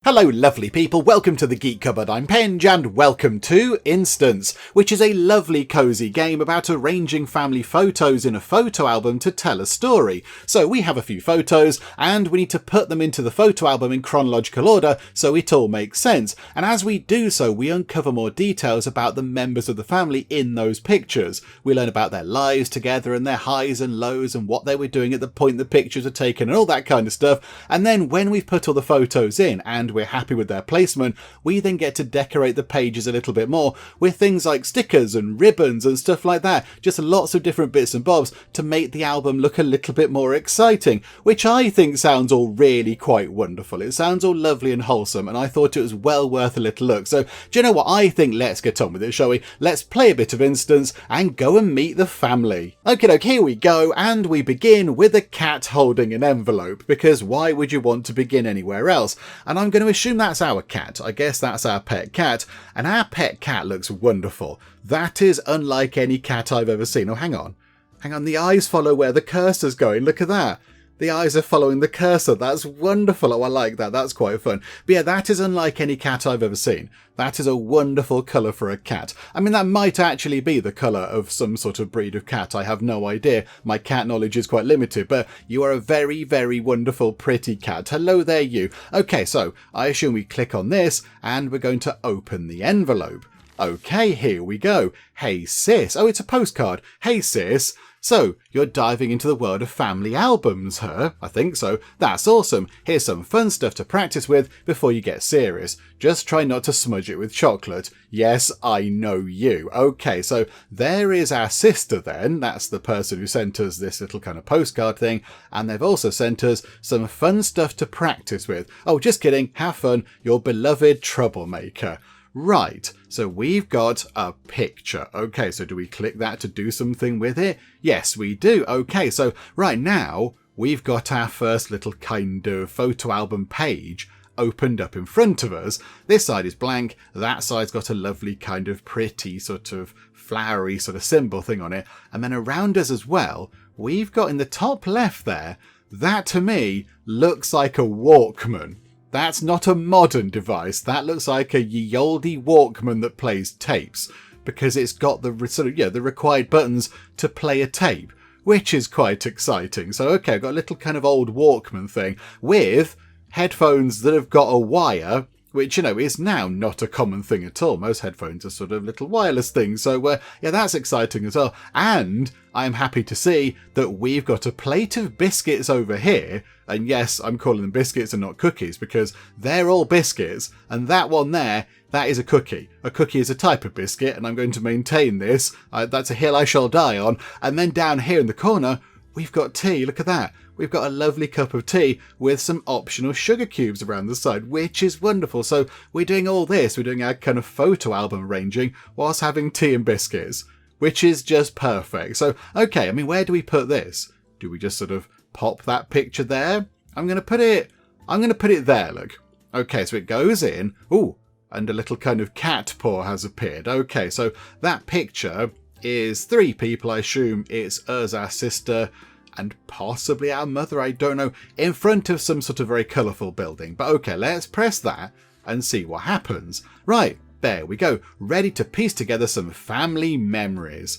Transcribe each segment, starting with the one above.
Hello lovely people, welcome to the Geek Cupboard, I'm Penge and welcome to Instance, which is a lovely cosy game about arranging family photos in a photo album to tell a story. So we have a few photos and we need to put them into the photo album in chronological order so it all makes sense. And as we do so, we uncover more details about the members of the family in those pictures. We learn about their lives together and their highs and lows and what they were doing at the point the pictures are taken and all that kind of stuff. And then when we've put all the photos in and we're happy with their placement, we then get to decorate the pages a little bit more with things like stickers and ribbons and stuff like that. Just lots of different bits and bobs to make the album look a little bit more exciting, which I think sounds all really quite wonderful. It sounds all lovely and wholesome, and I thought it was well worth a little look. So do you know what? I think let's get on with it, shall we? Let's play a bit of Instance and go and meet the family. Okay, here we go, and we begin with a cat holding an envelope, because why would you want to begin anywhere else? And I'm going to assume that's our cat. I guess that's our pet cat, and our pet cat looks wonderful. That is unlike any cat I've ever seen. Oh, hang on, the eyes follow where the cursor's going. Look at that. The eyes are following the cursor. That's wonderful. Oh, I like that. That's quite fun. But yeah, that is unlike any cat I've ever seen. That is a wonderful colour for a cat. I mean, that might actually be the colour of some sort of breed of cat. I have no idea. My cat knowledge is quite limited, but you are a very, very wonderful, pretty cat. Hello there, you. Okay, so I assume we click on this and we're going to open the envelope. Okay, here we go. Hey, sis. Oh, it's a postcard. Hey, sis. So, you're diving into the world of family albums, huh? I think so. That's awesome. Here's some fun stuff to practice with before you get serious. Just try not to smudge it with chocolate. Yes, I know you. Okay, so there is our sister then. That's the person who sent us this little kind of postcard thing. And they've also sent us some fun stuff to practice with. Oh, just kidding. Have fun. Your beloved troublemaker. Right, so we've got a picture. Okay, so do we click that to do something with it? Yes, we do. Okay, so right now we've got our first little kind of photo album page opened up in front of us. This side is blank. That side's got a lovely kind of pretty sort of flowery sort of symbol thing on it. And then around us as well, we've got in the top left there, that to me looks like a Walkman. That's not a modern device. That looks like a ye olde Walkman that plays tapes, because it's got the sort of, the required buttons to play a tape, which is quite exciting. So, okay, I've got a little kind of old Walkman thing with headphones that have got a wire, which, is now not a common thing at all. Most headphones are sort of little wireless things. So, yeah, that's exciting as well. And I'm happy to see that we've got a plate of biscuits over here. And yes, I'm calling them biscuits and not cookies because they're all biscuits. And that one there, that is a cookie. A cookie is a type of biscuit, and I'm going to maintain this. That's a hill I shall die on. And then down here in the corner, we've got tea. Look at that. We've got a lovely cup of tea with some optional sugar cubes around the side, which is wonderful. So we're doing all this. We're doing our kind of photo album arranging whilst having tea and biscuits, which is just perfect. So, okay, I mean, where do we put this? Do we just sort of pop that picture there? I'm going to put it there, look. Okay, so it goes in. Ooh, and a little kind of cat paw has appeared. Okay, so that picture is 3 people. I assume it's us, our sister, and possibly our mother, I don't know, in front of some sort of very colourful building. But okay, let's press that and see what happens. Right, there we go. Ready to piece together some family memories.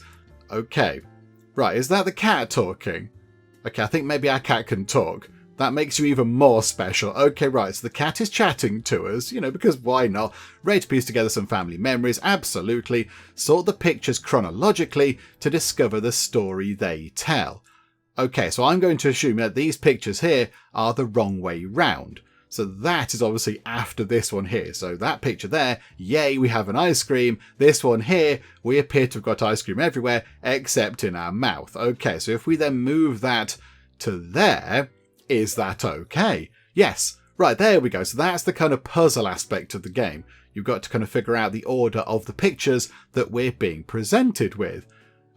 Okay, right, is that the cat talking? Okay, I think maybe our cat can talk. That makes you even more special. Okay, right, so the cat is chatting to us, because why not? Ready to piece together some family memories, absolutely. Sort the pictures chronologically to discover the story they tell. Okay, so I'm going to assume that these pictures here are the wrong way round. So that is obviously after this one here. So that picture there, yay, we have an ice cream. This one here, we appear to have got ice cream everywhere except in our mouth. Okay, so if we then move that to there, is that okay? Yes. Right, there we go. So that's the kind of puzzle aspect of the game. You've got to kind of figure out the order of the pictures that we're being presented with.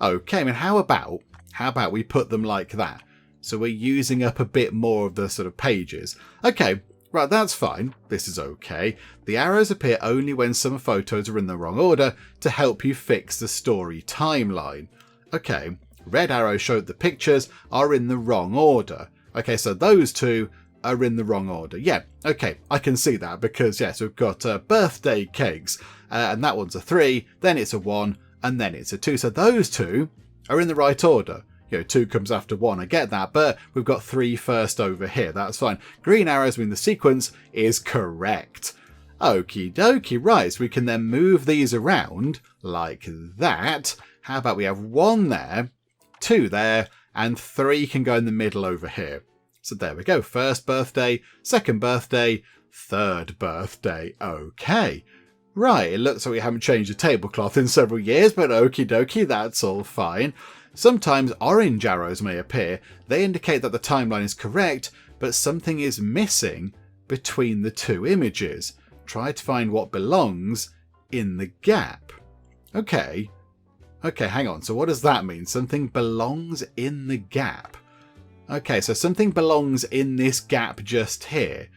Okay, I mean, how about we put them like that? So we're using up a bit more of the sort of pages. Okay, right, that's fine. This is okay. The arrows appear only when some photos are in the wrong order to help you fix the story timeline. Okay, red arrows show that the pictures are in the wrong order. Okay, so those two are in the wrong order. Yeah, okay, I can see that because, yes, we've got birthday cakes, and that one's a 3, then it's a 1, and then it's a 2. So those two are in the right order. 2 comes after 1, I get that, but we've got 3 first over here. That's fine. Green arrows mean the sequence is correct. Okie dokie, right, so we can then move these around like that. How about we have 1 there, 2 there, and 3 can go in the middle over here. So there we go. First birthday, second birthday, third birthday. Okay. Right, it looks like we haven't changed the tablecloth in several years, but okie dokie, that's all fine. Sometimes orange arrows may appear. They indicate that the timeline is correct, but something is missing between the 2 images. Try to find what belongs in the gap. Okay. Okay, hang on. So what does that mean? Something belongs in the gap. Okay, so something belongs in this gap just here.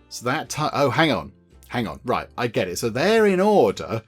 So that oh, hang on. Hang on. Right, I get it. So they're in order.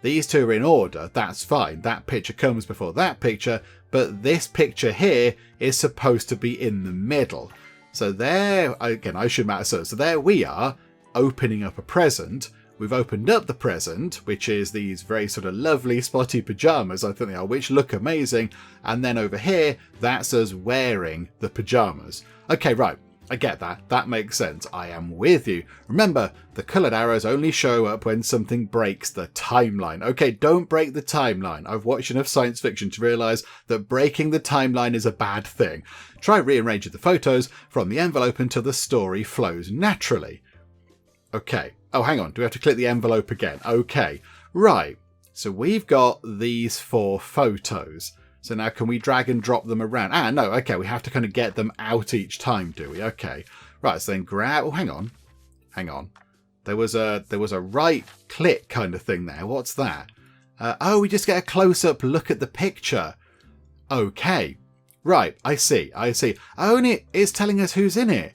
These 2 are in order. That's fine. That picture comes before that picture, but this picture here is supposed to be in the middle. So there, again, I should matter. So there we are, opening up a present. We've opened up the present, which is these very sort of lovely spotty pyjamas, I think they are, which look amazing. And then over here, that's us wearing the pyjamas. Okay, right. I get that. That makes sense. I am with you. Remember, the coloured arrows only show up when something breaks the timeline. Okay, don't break the timeline. I've watched enough science fiction to realise that breaking the timeline is a bad thing. Try rearranging the photos from the envelope until the story flows naturally. Okay. Oh, hang on. Do we have to click the envelope again? Okay. Right. So we've got these 4 photos. So now can we drag and drop them around? Ah, no. Okay. We have to kind of get them out each time, do we? Okay. Right. So then grab... Oh, hang on. Hang on. There was a right click kind of thing there. What's that? Oh, we just get a close-up look at the picture. Okay. Right. I see. I see. Oh, and it's telling us who's in it.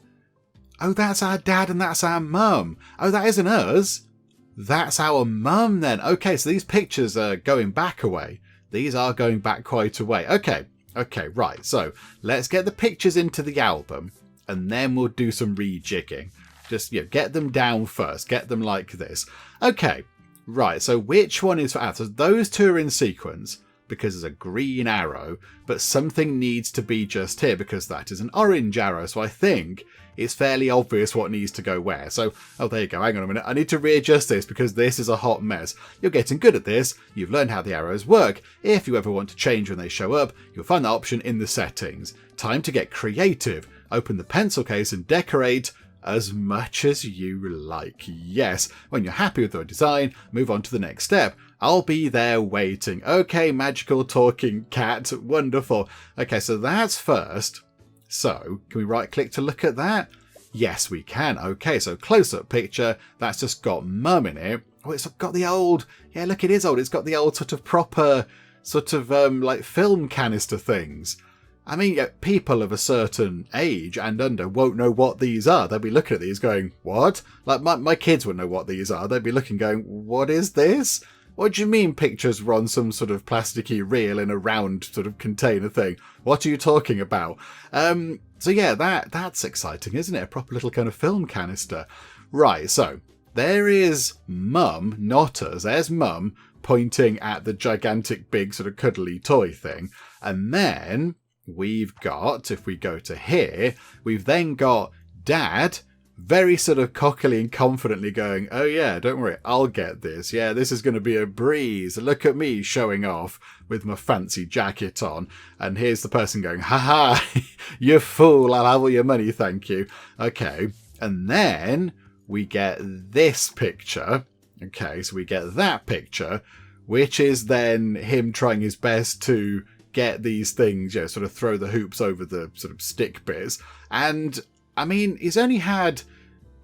Oh, that's our dad and that's our mum. Oh, that isn't us. That's our mum then. Okay, so these pictures are going back a way. These are going back quite a way. Okay, right. So let's get the pictures into the album and then we'll do some rejigging. Just, get them down first. Get them like this. Okay, right. So which one is for... So those 2 are in sequence because there's a green arrow, but something needs to be just here because that is an orange arrow. So I think it's fairly obvious what needs to go where. So, oh, there you go. Hang on a minute. I need to readjust this because this is a hot mess. You're getting good at this. You've learned how the arrows work. If you ever want to change when they show up, you'll find that option in the settings. Time to get creative. Open the pencil case and decorate as much as you like. Yes, when you're happy with your design, move on to the next step. I'll be there waiting. Okay, magical talking cat. Wonderful. Okay, so that's first. So, can we right click to look at that? Yes, we can. Okay, so close-up picture. That's just got mum in it. Oh, it's got the old... Yeah, look, it is old. It's got the old sort of proper, sort of like film canister things. I mean, people of a certain age and under won't know what these are. They'll be looking at these going, what? Like, my kids wouldn't know what these are. They'd be looking going, what is this? What do you mean pictures were on some sort of plasticky reel in a round sort of container thing? What are you talking about? So yeah, that's exciting, isn't it? A proper little kind of film canister. Right, so there is mum, not us. There's mum pointing at the gigantic big sort of cuddly toy thing. And then we've got, if we go to here, we've then got dad very sort of cockily and confidently going, oh yeah, don't worry, I'll get this. Yeah, this is going to be a breeze. Look at me showing off with my fancy jacket on. And here's the person going, haha, you fool, I'll have all your money, thank you. Okay, and then we get this picture. Okay, so we get that picture, which is then him trying his best to get these things, sort of throw the hoops over the sort of stick bits. And I mean, he's only had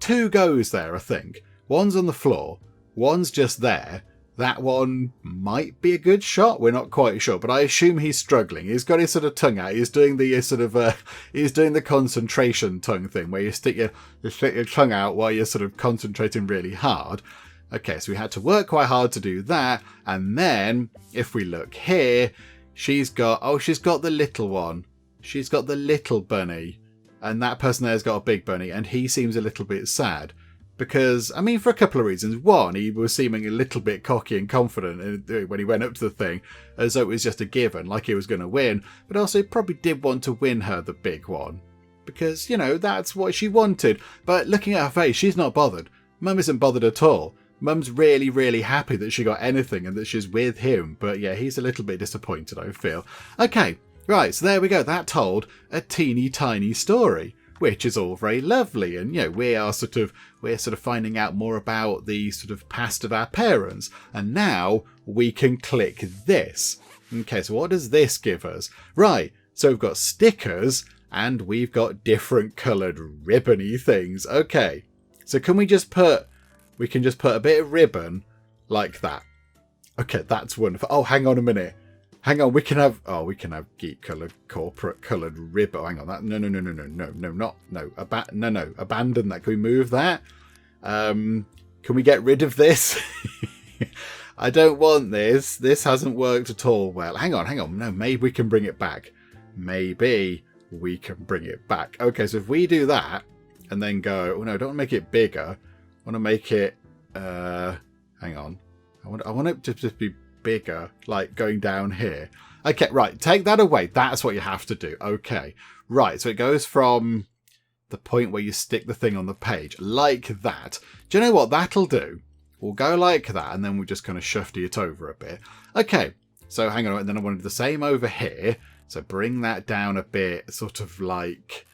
2 goes there, I think. One's on the floor, one's just there. That one might be a good shot. We're not quite sure, but I assume he's struggling. He's got his sort of tongue out. He's doing the sort of he's doing the concentration tongue thing where you stick your tongue out while you're sort of concentrating really hard. Okay, so we had to work quite hard to do that. And then if we look here, she's got the little one. She's got the little bunny. and that person there's got a big bunny, and he seems a little bit sad. Because, I mean, for a couple of reasons. One, he was seeming a little bit cocky and confident when he went up to the thing, as though it was just a given, like he was going to win. But also, he probably did want to win her the big one. Because, you know, that's what she wanted. But looking at her face, she's not bothered. Mum isn't bothered at all. Mum's really, really happy that she got anything and that she's with him. But yeah, he's a little bit disappointed, I feel. Okay, right, so there we go. That told a teeny tiny story, which is all very lovely. And, you know, we're sort of finding out more about the sort of past of our parents. And now we can click this. Okay, so what does this give us? Right, so we've got stickers and we've got different coloured ribbony things. Okay, so can we just put a bit of ribbon like that. Okay, that's wonderful. Oh, hang on a minute. Hang on, we can have geek coloured, corporate coloured ribbon. Oh, hang on, that no, abandon that. Can we move that? Can we get rid of this? I don't want this. This hasn't worked at all well. Hang on. No, maybe we can bring it back. Maybe we can bring it back. Okay, so if we do that and then go, oh no, I don't want to make it bigger. I want to make it, hang on. I want it to just be bigger, like going down here. Okay, right, take that away. That's what you have to do. Okay, right, so it goes from the point where you stick the thing on the page, like that. Do you know what that'll do? We'll go like that, and then we'll just kind of shufty it over a bit. Okay, so hang on, and then I want to do the same over here. So bring that down a bit, sort of like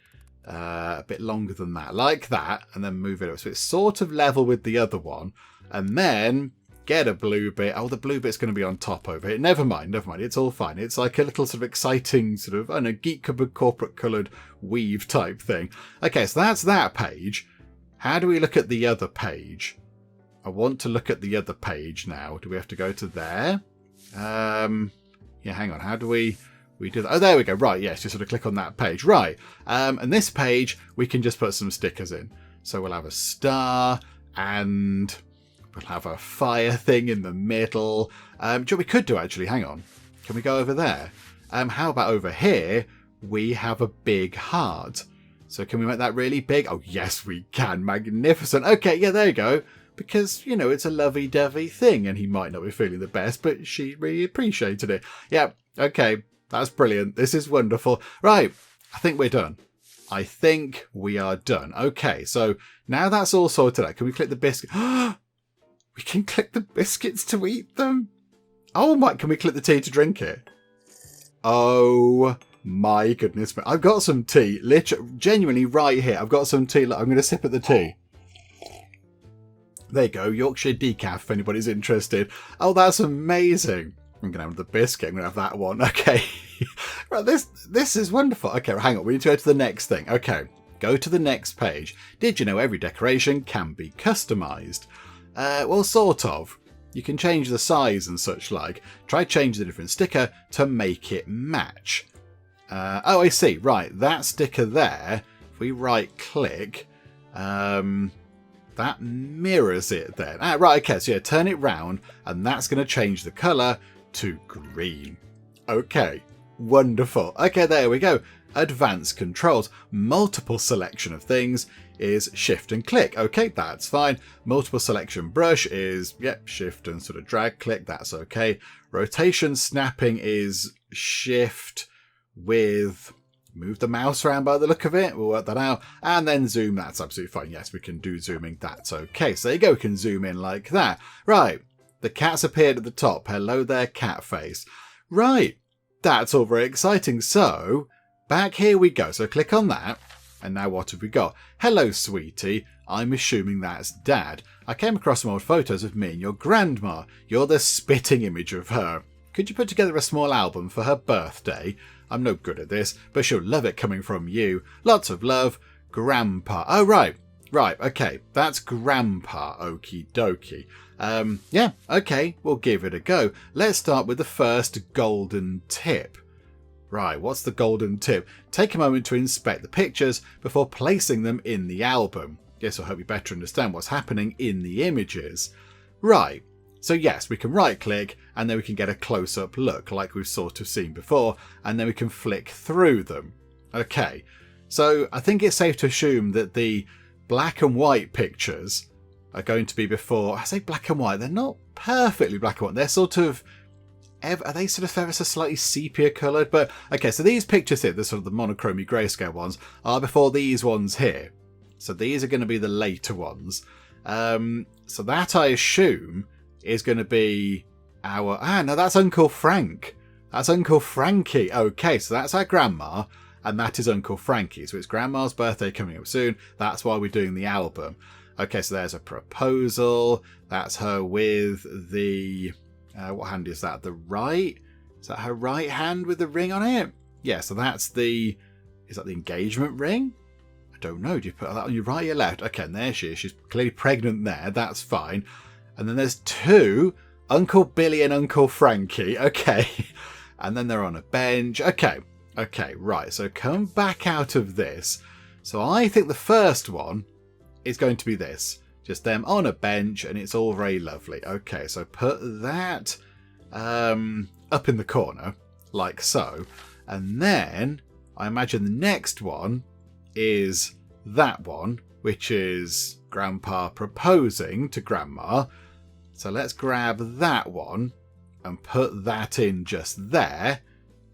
a bit longer than that, like that, and then move it up. So it's sort of level with the other one, and then get a blue bit. Oh, the blue bit's going to be on top over here. Never mind. It's all fine. It's like a little sort of exciting sort of, I don't know, Geek Cupboard corporate coloured weave type thing. Okay, so that's that page. How do we look at the other page? I want to look at the other page now. Do we have to go to there? Yeah, hang on. How do we do that? Oh, there we go. Right, yes, just sort of click on that page. Right. And this page, we can just put some stickers in. So we'll have a star and we'll have a fire thing in the middle. Do you know what we could do, actually? Hang on. Can we go over there? How about over here? We have a big heart. So can we make that really big? Oh, yes, we can. Magnificent. Okay, yeah, there you go. Because, you know, it's a lovey-dovey thing, and he might not be feeling the best, but she really appreciated it. Yeah, okay, that's brilliant. This is wonderful. Right, I think we're done. I think we are done. Okay, so now that's all sorted out. Can we click the biscuit? We can click the biscuits to eat them? Oh my, can we click the tea to drink it? Oh my goodness. I've got some tea, literally, genuinely right here. I've got some tea. Look, I'm going to sip at the tea. There you go, Yorkshire decaf, if anybody's interested. Oh, that's amazing. I'm going to have the biscuit. I'm going to have that one. Okay. Right, this is wonderful. Okay, hang on. We need to go to the next thing. Okay, go to the next page. Did you know every decoration can be customised? Well, sort of. You can change the size and such like. Try change the different sticker to make it match. Oh, I see. Right, that sticker there, if we right click, that mirrors it then. Right, okay, so yeah, turn it round, and that's going to change the colour to green. Okay, wonderful. Okay, there we go. Advanced controls. Multiple selection of things is shift and click. Okay, that's fine. Multiple selection brush is, yep, shift and sort of drag click. That's okay. Rotation snapping is shift with... move the mouse around by the look of it. We'll work that out. And then zoom. That's absolutely fine. Yes, we can do zooming. That's okay. So there you go. We can zoom in like that. Right. The cat's appeared at the top. Hello there, cat face. Right. That's all very exciting. So back here we go. So click on that. And now what have we got? Hello, sweetie. I'm assuming that's Dad. I came across some old photos of me and your grandma. You're the spitting image of her. Could you put together a small album for her birthday? I'm no good at this, but she'll love it coming from you. Lots of love, Grandpa. Oh, right. Right, okay. That's Grandpa, okie dokie. Yeah, okay. We'll give it a go. Let's start with the first golden tip. Right, what's the golden tip? Take a moment to inspect the pictures before placing them in the album. Yes, I hope you better understand what's happening in the images. Right. So yes, we can right click and then we can get a close-up look like we've sort of seen before, and then we can flick through them. Okay, So I think it's safe to assume that the black and white pictures are going to be before. I say black and white, they're not perfectly black and white. They're sort of, are they sort of ever so slightly sepia coloured? But okay, so these pictures here, the sort of the monochromy grayscale ones, are before these ones here. So these are going to be the later ones. So that I assume is going to be our... no, that's Uncle Frank. That's Uncle Frankie. Okay, so that's our grandma, and that is Uncle Frankie. So it's grandma's birthday coming up soon. That's why we're doing the album. Okay, so there's a proposal. That's her with the... what hand is that? The right? Is that her right hand with the ring on it? Yeah, so that's the... Is that the engagement ring? I don't know. Do you put that on your right or your left? Okay, and there she is. She's clearly pregnant there. That's fine. And then there's two, Uncle Billy and Uncle Frankie. Okay. And then they're on a bench. Okay. Okay, right. So come back out of this. So I think the first one is going to be this. Just them on a bench, and it's all very lovely. Okay, so put that up in the corner, like so. And then I imagine the next one is that one, which is Grandpa proposing to Grandma. So let's grab that one and put that in just there.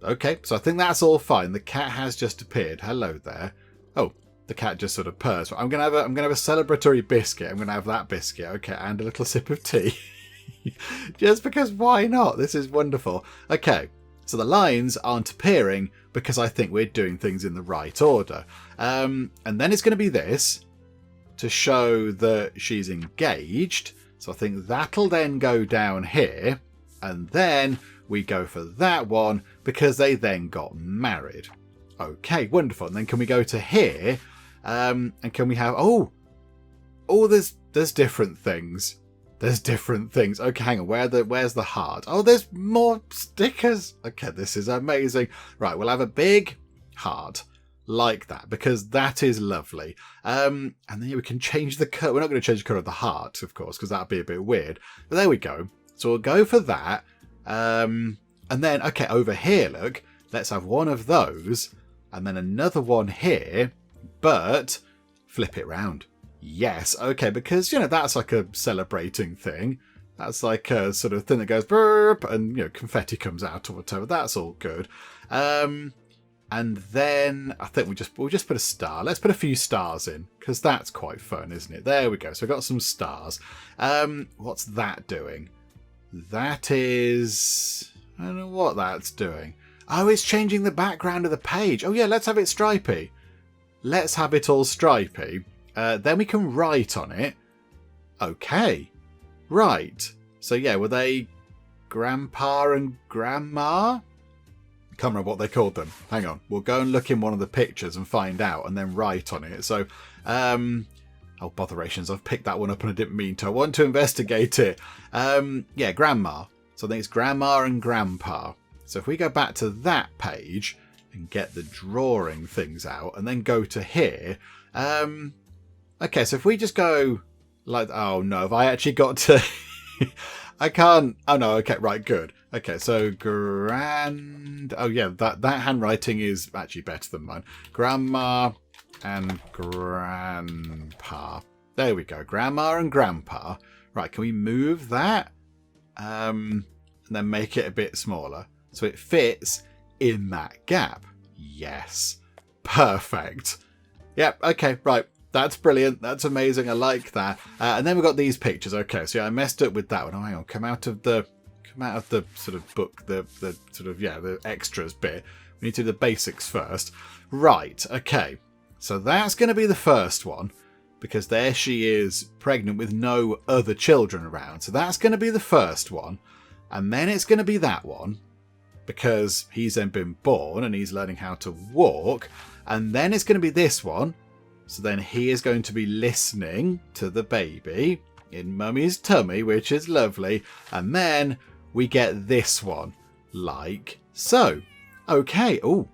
Okay, so I think that's all fine. The cat has just appeared. Hello there. Oh, the cat just sort of purrs. I'm gonna have a celebratory biscuit. I'm gonna have that biscuit. Okay, and a little sip of tea. Just because why not? This is wonderful. Okay, so the lines aren't appearing because I think we're doing things in the right order. And then it's going to be this to show that she's engaged. So I think that'll then go down here. And then we go for that one because they then got married. Okay, wonderful. And then can we go to here? And can we have... Oh, there's different things. There's different things. Okay, hang on. Where's the heart? Oh, there's more stickers. Okay, this is amazing. Right, we'll have a big heart like that because that is lovely. And then we can change the colour. We're not going to change the colour of the heart, of course, because that'd be a bit weird. But there we go. So we'll go for that. And then, okay, over here, look. Let's have one of those. And then another one here. But flip it round. Yes, okay, because, that's like a celebrating thing. That's like a sort of thing that goes burp and, confetti comes out or whatever. That's all good. And then I think we'll just put a star. Let's put a few stars in because that's quite fun, isn't it? There we go. So we've got some stars. What's that doing? That is... I don't know what that's doing. Oh, it's changing the background of the page. Oh, yeah, let's have it stripy. Let's have it all stripy. Then we can write on it. Okay. Right. So, yeah, were they Grandpa and Grandma? Can't remember what they called them. Hang on. We'll go and look in one of the pictures and find out and then write on it. So, oh, botherations. I've picked that one up and I didn't mean to. I want to investigate it. Yeah, Grandma. So I think it's Grandma and Grandpa. So if we go back to that page and get the drawing things out and then go to here. Okay, so if we just go like... Oh, no. Have I actually got to... I can't... Oh, no. Okay, right. Good. Okay, so grand... Oh, yeah. That handwriting is actually better than mine. Grandma and Grandpa. There we go. Grandma and Grandpa. Right, can we move that? And then make it a bit smaller. So it fits in that gap. Yes. Perfect. Yep, okay, right. That's brilliant. That's amazing. I like that. And then we've got these pictures. Okay, so yeah, I messed up with that one. Oh, hang on. Come out of the sort of book, the sort of, yeah, the extras bit. We need to do the basics first. Right, okay. So that's going to be the first one because there she is pregnant with no other children around. So that's going to be the first one. And then it's going to be that one because he's then been born and he's learning how to walk. And then it's going to be this one. So then he is going to be listening to the baby in Mummy's tummy, which is lovely. And then we get this one like so. Okay. Oh,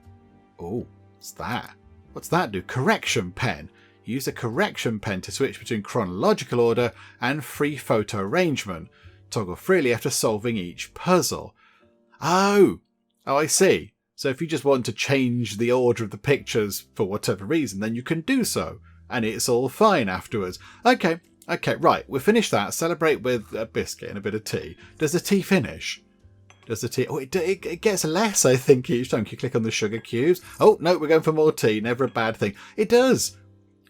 what's that? What's that do? Correction pen. Use a correction pen to switch between chronological order and free photo arrangement. Toggle freely after solving each puzzle. Oh, I see. So if you just want to change the order of the pictures for whatever reason, then you can do so. And it's all fine afterwards. Okay, right. We'll finish that. Celebrate with a biscuit and a bit of tea. Does the tea finish? Does the tea... Oh, it gets less, I think, each time you click on the sugar cubes. Oh, no, we're going for more tea. Never a bad thing. It does.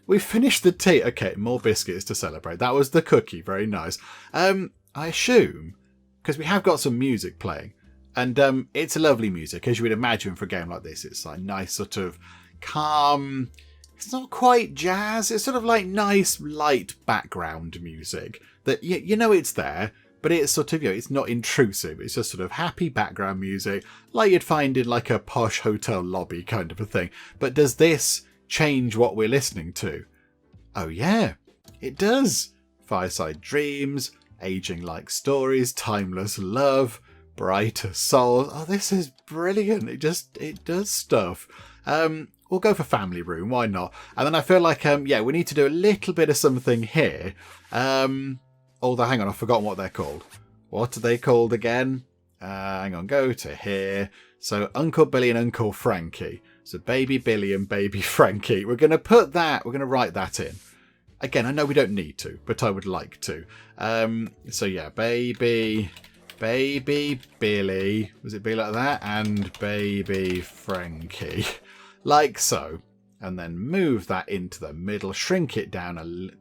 We finished the tea. Okay, more biscuits to celebrate. That was the cookie. Very nice. I assume, because we have got some music playing, and it's a lovely music, as you would imagine for a game like this. It's like nice sort of calm... It's not quite jazz. It's sort of like nice, light background music that you know it's there, but it's sort of, it's not intrusive. It's just sort of happy background music like you'd find in like a posh hotel lobby kind of a thing. But does this change what we're listening to? Oh yeah, it does. Fireside Dreams, Aging Like Stories, Timeless Love, Brighter Souls. Oh, this is brilliant. It does stuff. We'll go for Family Room, why not? And then I feel like, we need to do a little bit of something here. Although, hang on, I've forgotten what they're called. What are they called again? Hang on, go to here. So, Uncle Billy and Uncle Frankie. So, Baby Billy and Baby Frankie. We're going to write that in. Again, I know we don't need to, but I would like to. Baby Billy. Was it be like that? And Baby Frankie. Like so, and then move that into the middle, shrink it down a little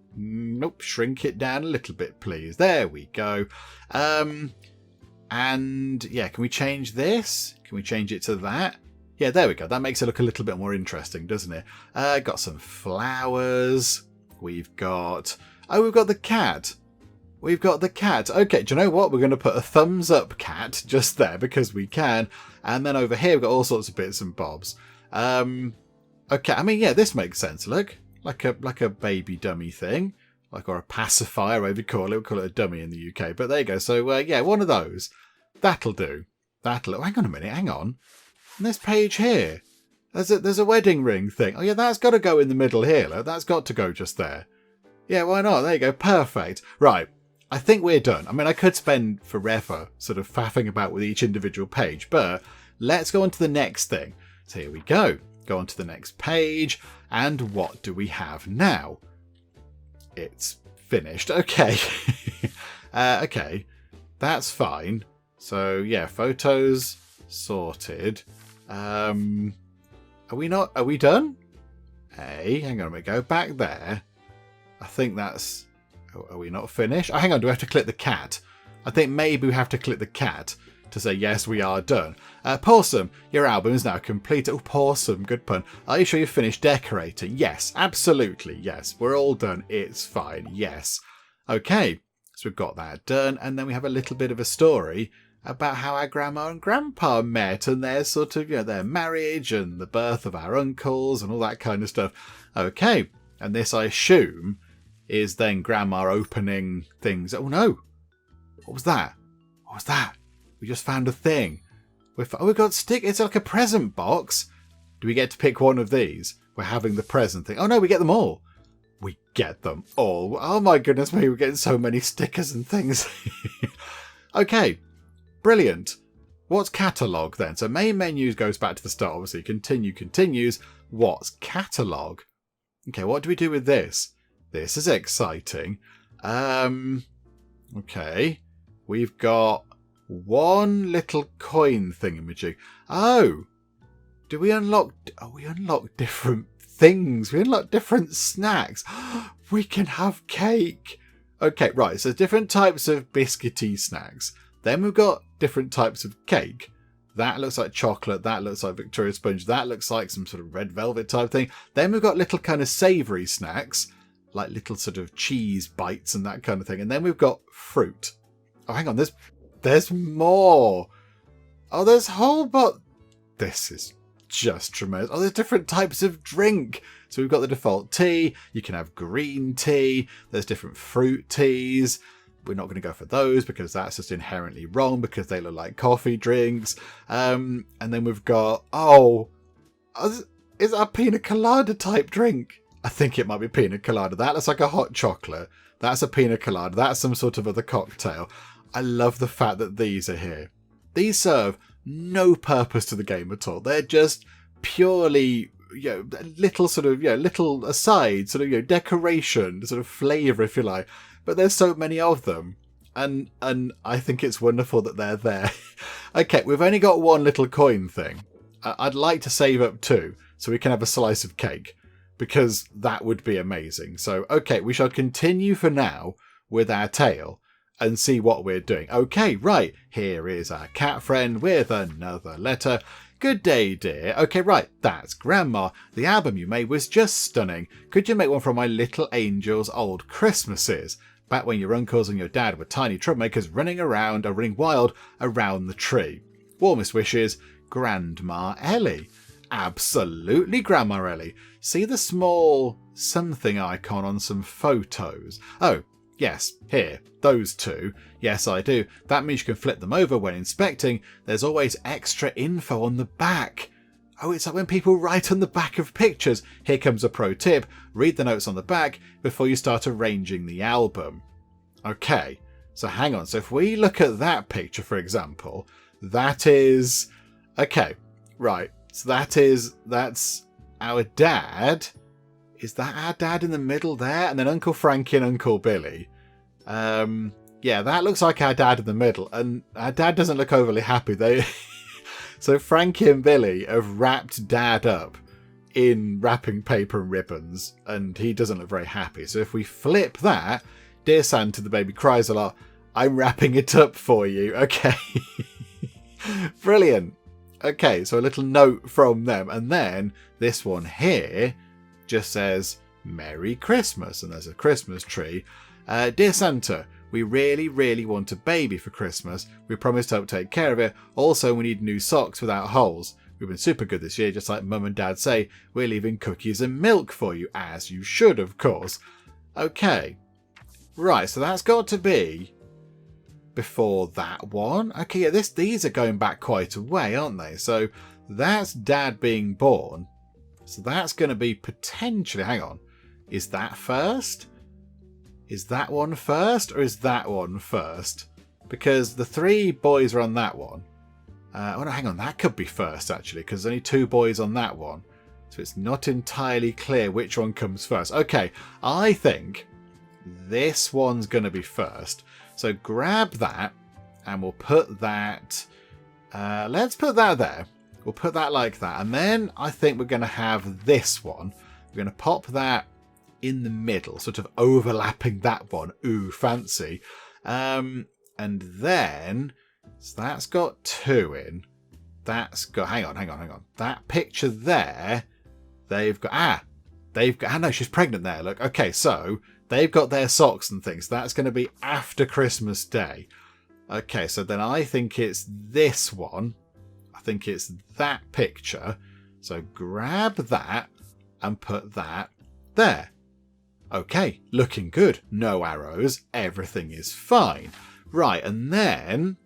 bit, please. There we go. And yeah, can we change this? Can we change it to that? Yeah, there we go. That makes it look a little bit more interesting, doesn't it? Got some flowers. We've got the cat. We've got the cat. Okay, do you know what? We're going to put a thumbs up cat just there because we can. And then over here, we've got all sorts of bits and bobs. Okay, I mean, yeah, this makes sense. Look, like a baby dummy thing, or a pacifier, whatever you call it. We call it a dummy in the UK, but there you go. So yeah, one of those. That'll do. Oh, hang on a minute. Hang on. On this page here, there's a wedding ring thing. Oh yeah, that's got to go in the middle here. Look, that's got to go just there. Yeah, why not? There you go. Perfect. Right. I think we're done. I mean, I could spend forever sort of faffing about with each individual page, but let's go on to the next thing. So here we go. Go on to the next page. And what do we have now? It's finished. Okay. Okay. That's fine. So yeah, photos sorted. Are we done? Hey, hang on a minute. Go back there. I think that's... Are we not finished? Oh, hang on. Do we have to click the cat? I think maybe we have to click the cat to say, yes, we are done. Possum, your album is now complete. Oh, Possum, good pun. Are you sure you've finished decorating? Yes, absolutely, yes. We're all done. It's fine, yes. Okay, so we've got that done. And then we have a little bit of a story about how our grandma and grandpa met and their sort of, their marriage and the birth of our uncles and all that kind of stuff. Okay, and this, I assume, is then grandma opening things. Oh, no. What was that? What was that? We just found a thing. We've got stick. It's like a present box. Do we get to pick one of these? We're having the present thing. Oh no, we get them all. We get them all. Oh my goodness me, we're getting so many stickers and things. Okay, brilliant. What's catalogue then? So main menus goes back to the start. Obviously, continue continues. What's catalogue? Okay, what do we do with this? This is exciting. Okay, we've got one little coin thingamajig. Oh, do we unlock... Oh, we unlock different things. We unlock different snacks. We can have cake. Okay, right. So different types of biscuity snacks. Then we've got different types of cake. That looks like chocolate. That looks like Victoria Sponge. That looks like some sort of red velvet type thing. Then we've got little kind of savoury snacks, like little sort of cheese bites and that kind of thing. And then we've got fruit. Oh, hang on. There's more. Oh, there's whole but this is just tremendous. Oh, there's different types of drink. So we've got the default tea. You can have green tea. There's different fruit teas. We're not going to go for those because that's just inherently wrong because they look like coffee drinks. And then we've got, is that a pina colada type drink? I think it might be pina colada. That looks like a hot chocolate. That's a pina colada. That's some sort of other cocktail. I love the fact that these are here. These serve no purpose to the game at all. They're just purely, little sort of, little aside, sort of, decoration, sort of flavour, if you like. But there's so many of them. And I think it's wonderful that they're there. Okay, we've only got one little coin thing. I'd like to save up 2 so we can have a slice of cake, because that would be amazing. So, okay, we shall continue for now with our tale and see what we're doing. Okay, right, here is our cat friend with another letter. Good day, dear. Okay, right, that's Grandma. The album you made was just stunning. Could you make one from my little angel's old Christmases? Back when your uncles and your dad were tiny troublemakers running wild around the tree. Warmest wishes, Grandma Ellie. Absolutely, Grandma Ellie. See the small something icon on some photos? Oh, yes, here, those 2. Yes, I do. That means you can flip them over when inspecting. There's always extra info on the back. Oh, it's like when people write on the back of pictures. Here comes a pro tip. Read the notes on the back before you start arranging the album. Okay, so hang on. So if we look at that picture, for example, that is... Okay, right. So that's our dad. Is that our dad in the middle there? And then Uncle Frankie and Uncle Billy. Yeah, that looks like our dad in the middle. And our dad doesn't look overly happy. So Frankie and Billy have wrapped Dad up in wrapping paper and ribbons, and he doesn't look very happy. So if we flip that, Dear Santa, the baby cries a lot. I'm wrapping it up for you. Okay. Brilliant. Okay, so a little note from them. And then this one here just says, Merry Christmas. And there's a Christmas tree. Dear Santa, we really, really want a baby for Christmas. We promised to help take care of it. Also, we need new socks without holes. We've been super good this year, just like Mum and Dad say. We're leaving cookies and milk for you, as you should, of course. Okay. Right, so that's got to be before that one. Okay, yeah, these are going back quite a way, aren't they? So that's Dad being born. So that's going to be potentially... Hang on. Is that first? Is that one first, or is that one first? Because the 3 boys are on that one. Oh no, hang on, that could be first actually, because there's only 2 boys on that one. So it's not entirely clear which one comes first. Okay, I think this one's going to be first. So grab that, and we'll put that... let's put that there. We'll put that like that. And then I think we're going to have this one. We're going to pop that in the middle, sort of overlapping that one. Ooh, fancy. And then, so that's got 2 in. That's got, hang on. That picture there, they've got, no, she's pregnant there, look. Okay, so they've got their socks and things. That's going to be after Christmas Day. Okay, so then I think it's this one. I think it's that picture. So grab that and put that there. Okay, looking good. No arrows. Everything is fine. Right, and then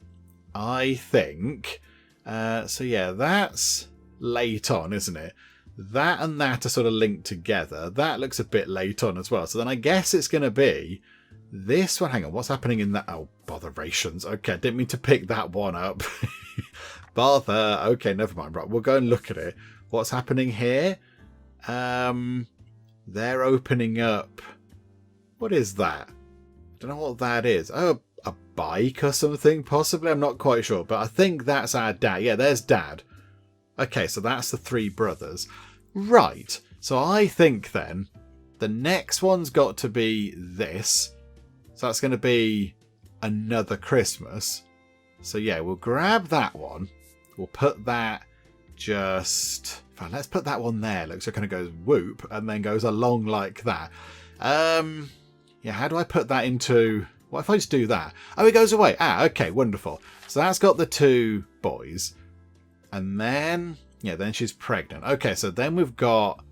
I think... so yeah, that's late on, isn't it? That and that are sort of linked together. That looks a bit late on as well. So then I guess it's going to be this one. Hang on, what's happening in that? Oh, botherations. Okay, I didn't mean to pick that one up. Bother. Okay, never mind. Right, we'll go and look at it. What's happening here? They're opening up... What is that? I don't know what that is. Oh, a bike or something, possibly? I'm not quite sure, but I think that's our dad. Yeah, there's Dad. Okay, so that's the 3 brothers. Right, so I think then the next one's got to be this. So that's going to be Another Christmas. So yeah, we'll grab that one. We'll put that just... Fine, let's put that one there. Looks like it kind of goes whoop and then goes along like that. Yeah, how do I put that into... What if I just do that? Oh, it goes away. Ah, okay, wonderful. So that's got the 2 boys. And then... Yeah, then she's pregnant. Okay, so then we've got...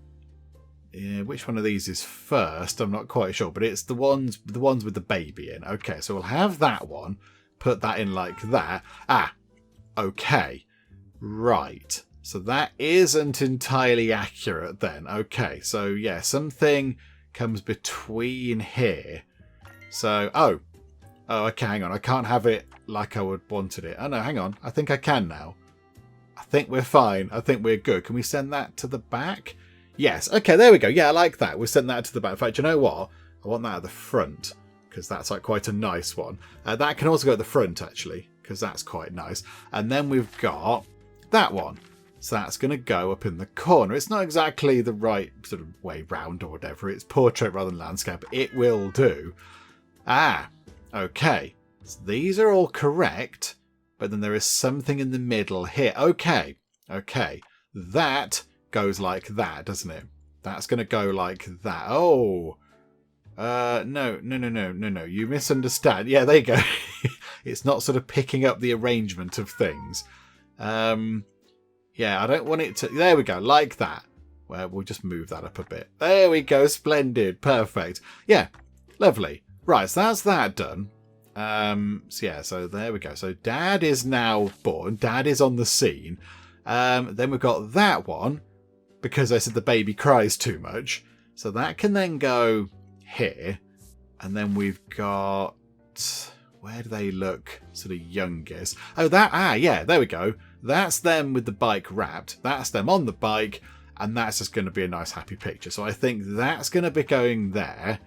which one of these is first? I'm not quite sure, but it's the ones with the baby in. Okay, so we'll have that one. Put that in like that. Ah, okay. Right. So that isn't entirely accurate then. Okay, so yeah, something comes between here. So, oh, okay, hang on. I can't have it like I would wanted it. Oh no, hang on. I think I can now. I think we're fine. I think we're good. Can we send that to the back? Yes. Okay, there we go. Yeah, I like that. We'll send that to the back. In fact, you know what? I want that at the front because that's like quite a nice one. That can also go at the front, actually, because that's quite nice. And then we've got that one. So that's going to go up in the corner. It's not exactly the right sort of way round or whatever. It's portrait rather than landscape. It will do. Ah, okay. So these are all correct, but then there is something in the middle here. Okay. That goes like that, doesn't it? That's going to go like that. Oh, no. You misunderstand. Yeah, there you go. It's not sort of picking up the arrangement of things. Yeah, I don't want it to... There we go, like that. Well, we'll just move that up a bit. There we go, splendid, perfect. Yeah, lovely. Right, so that's that done. So there we go. So Dad is now born. Dad is on the scene. Then we've got that one, because I said the baby cries too much. So that can then go here. And then we've got... Where do they look sort of youngest? Oh, yeah, there we go. That's them with the bike wrapped. That's them on the bike. And that's just going to be a nice happy picture. So I think that's going to be going there.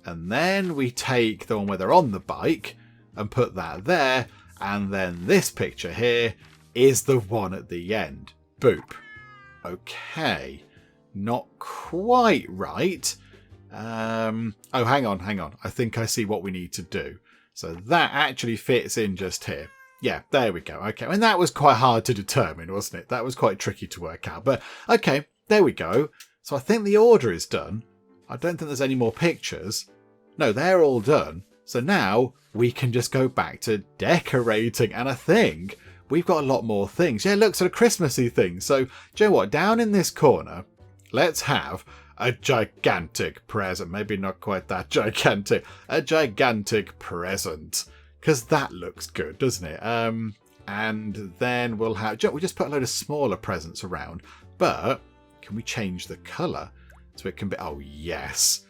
And then we take the one where they're on the bike and put that there. And then this picture here is the one at the end. Boop. Okay. Not quite right. Oh, hang on. I think I see what we need to do. So that actually fits in just here. Yeah, there we go. Okay, and that was quite hard to determine, wasn't it? That was quite tricky to work out. But okay, there we go. So I think the order is done. I don't think there's any more pictures. No, they're all done. So now we can just go back to decorating. And I think we've got a lot more things. Yeah, look, sort of Christmassy things. So, do you know what? Down in this corner, let's have a gigantic present. Maybe not quite that gigantic. A gigantic present. Because that looks good, doesn't it? And then we'll just put a load of smaller presents around. But can we change the colour? So it can be... Oh, yes.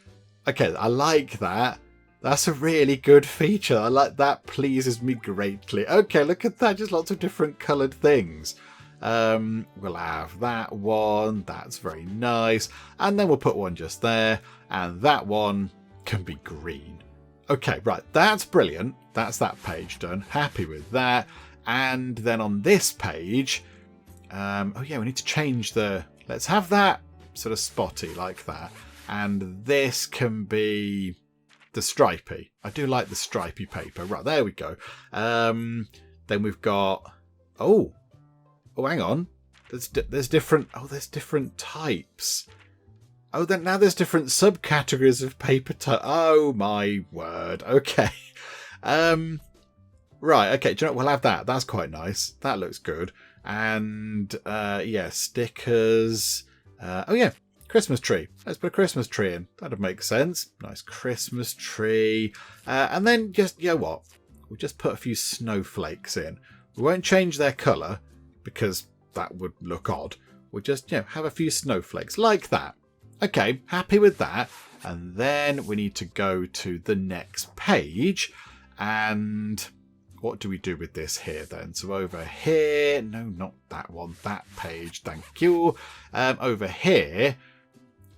Okay, I like that. That's a really good feature. I like that. Pleases me greatly. Okay, look at that. Just lots of different coloured things. We'll have that one. That's very nice. And then we'll put one just there. And that one can be green. Okay, right. That's brilliant. That's that page done. Happy with that. And then on this page, oh yeah, we need to change the... Let's have that sort of spotty like that. And this can be the stripy. I do like the stripy paper. Right, there we go. Then we've got... Oh, hang on. There's different... Oh, there's different types. Oh, then now there's different subcategories of paper type. Oh, my word. Okay. Right, okay. Do you know what? We'll have that. That's quite nice. That looks good. And, yeah, stickers. Oh, yeah. Christmas tree. Let's put a Christmas tree in. That'd make sense. Nice Christmas tree. And then just, you know what? We'll just put a few snowflakes in. We won't change their colour because that would look odd. We'll just, have a few snowflakes like that. Okay, happy with that. And then we need to go to the next page. And what do we do with this here then? So over here, no, not that one, that page, thank you. Over here,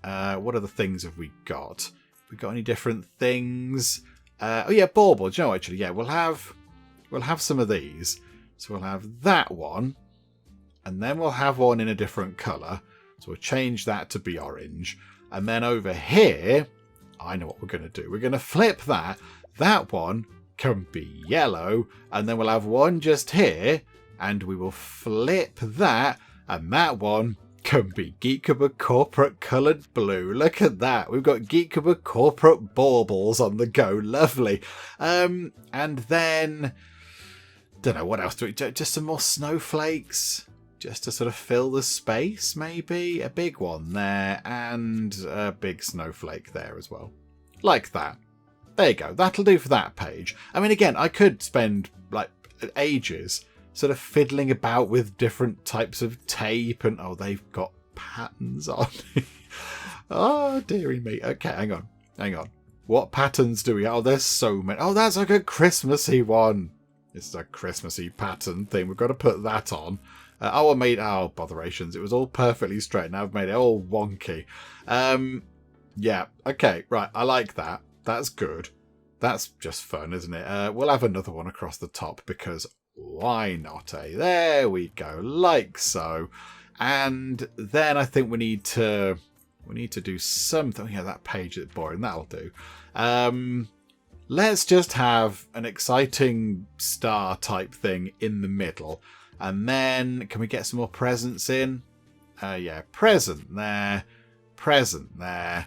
what other things have we got? We got any different things? Oh yeah, baubles. You know, actually, yeah, we'll have some of these. So we'll have that one, and then we'll have one in a different colour. So we'll change that to be orange. And then over here, I know what we're going to do. We're going to flip that. That one can be yellow. And then we'll have one just here. And we will flip that. And that one can be Geekable Corporate Coloured Blue. Look at that. We've got Geekable Corporate Baubles on the go. Lovely. And then, don't know what else do we do. Just some more snowflakes. Just to sort of fill the space, maybe. A big one there and a big snowflake there as well. Like that. There you go. That'll do for that page. I mean, again, I could spend like ages sort of fiddling about with different types of tape and, oh, they've got patterns on. Oh, dearie me. Okay, hang on. What patterns do we have? Oh, there's so many. Oh, that's like a Christmassy one. This is a Christmassy pattern thing. We've got to put that on. I made, oh, botherations. It was all perfectly straight. Now I've made it all wonky. Yeah, okay, right. I like that. That's good. That's just fun, isn't it? We'll have another one across the top because why not, eh? There we go, like so. And then I think we need to do something. Yeah, that page is boring. That'll do. Let's just have an exciting star type thing in the middle. And then can we get some more presents in? Yeah, present there, present there,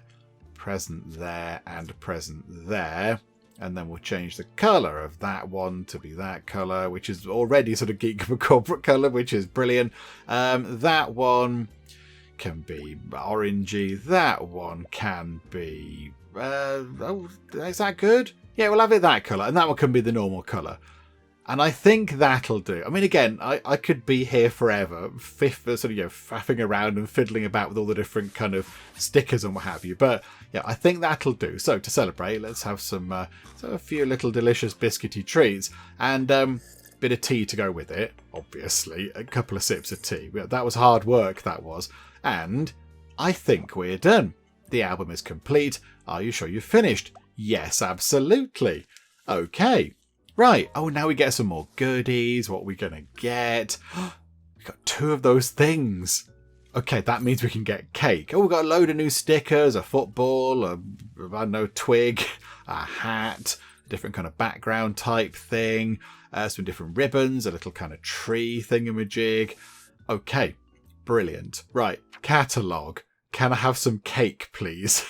present there, and a present there. And then we'll change the colour of that one to be that colour, which is already sort of Geek corporate colour, which is brilliant. That one can be orangey. That one can be... oh, is that good? Yeah, we'll have it that colour. And that one can be the normal colour. And I think that'll do. I mean, again, I could be here forever, faffing around and fiddling about with all the different kind of stickers and what have you. But yeah, I think that'll do. So to celebrate, let's have a few little delicious biscuity treats and bit of tea to go with it. Obviously, a couple of sips of tea. That was hard work. That was, and I think we're done. The album is complete. Are you sure you've finished? Yes, absolutely. Okay. Right, oh, now we get some more goodies. What are we going to get? We got 2 of those things. Okay, that means we can get cake. Oh, we've got a load of new stickers, a football, I don't know, twig, a hat, a different kind of background type thing, some different ribbons, a little kind of tree thingamajig. Okay, brilliant. Right, catalogue. Can I have some cake, please?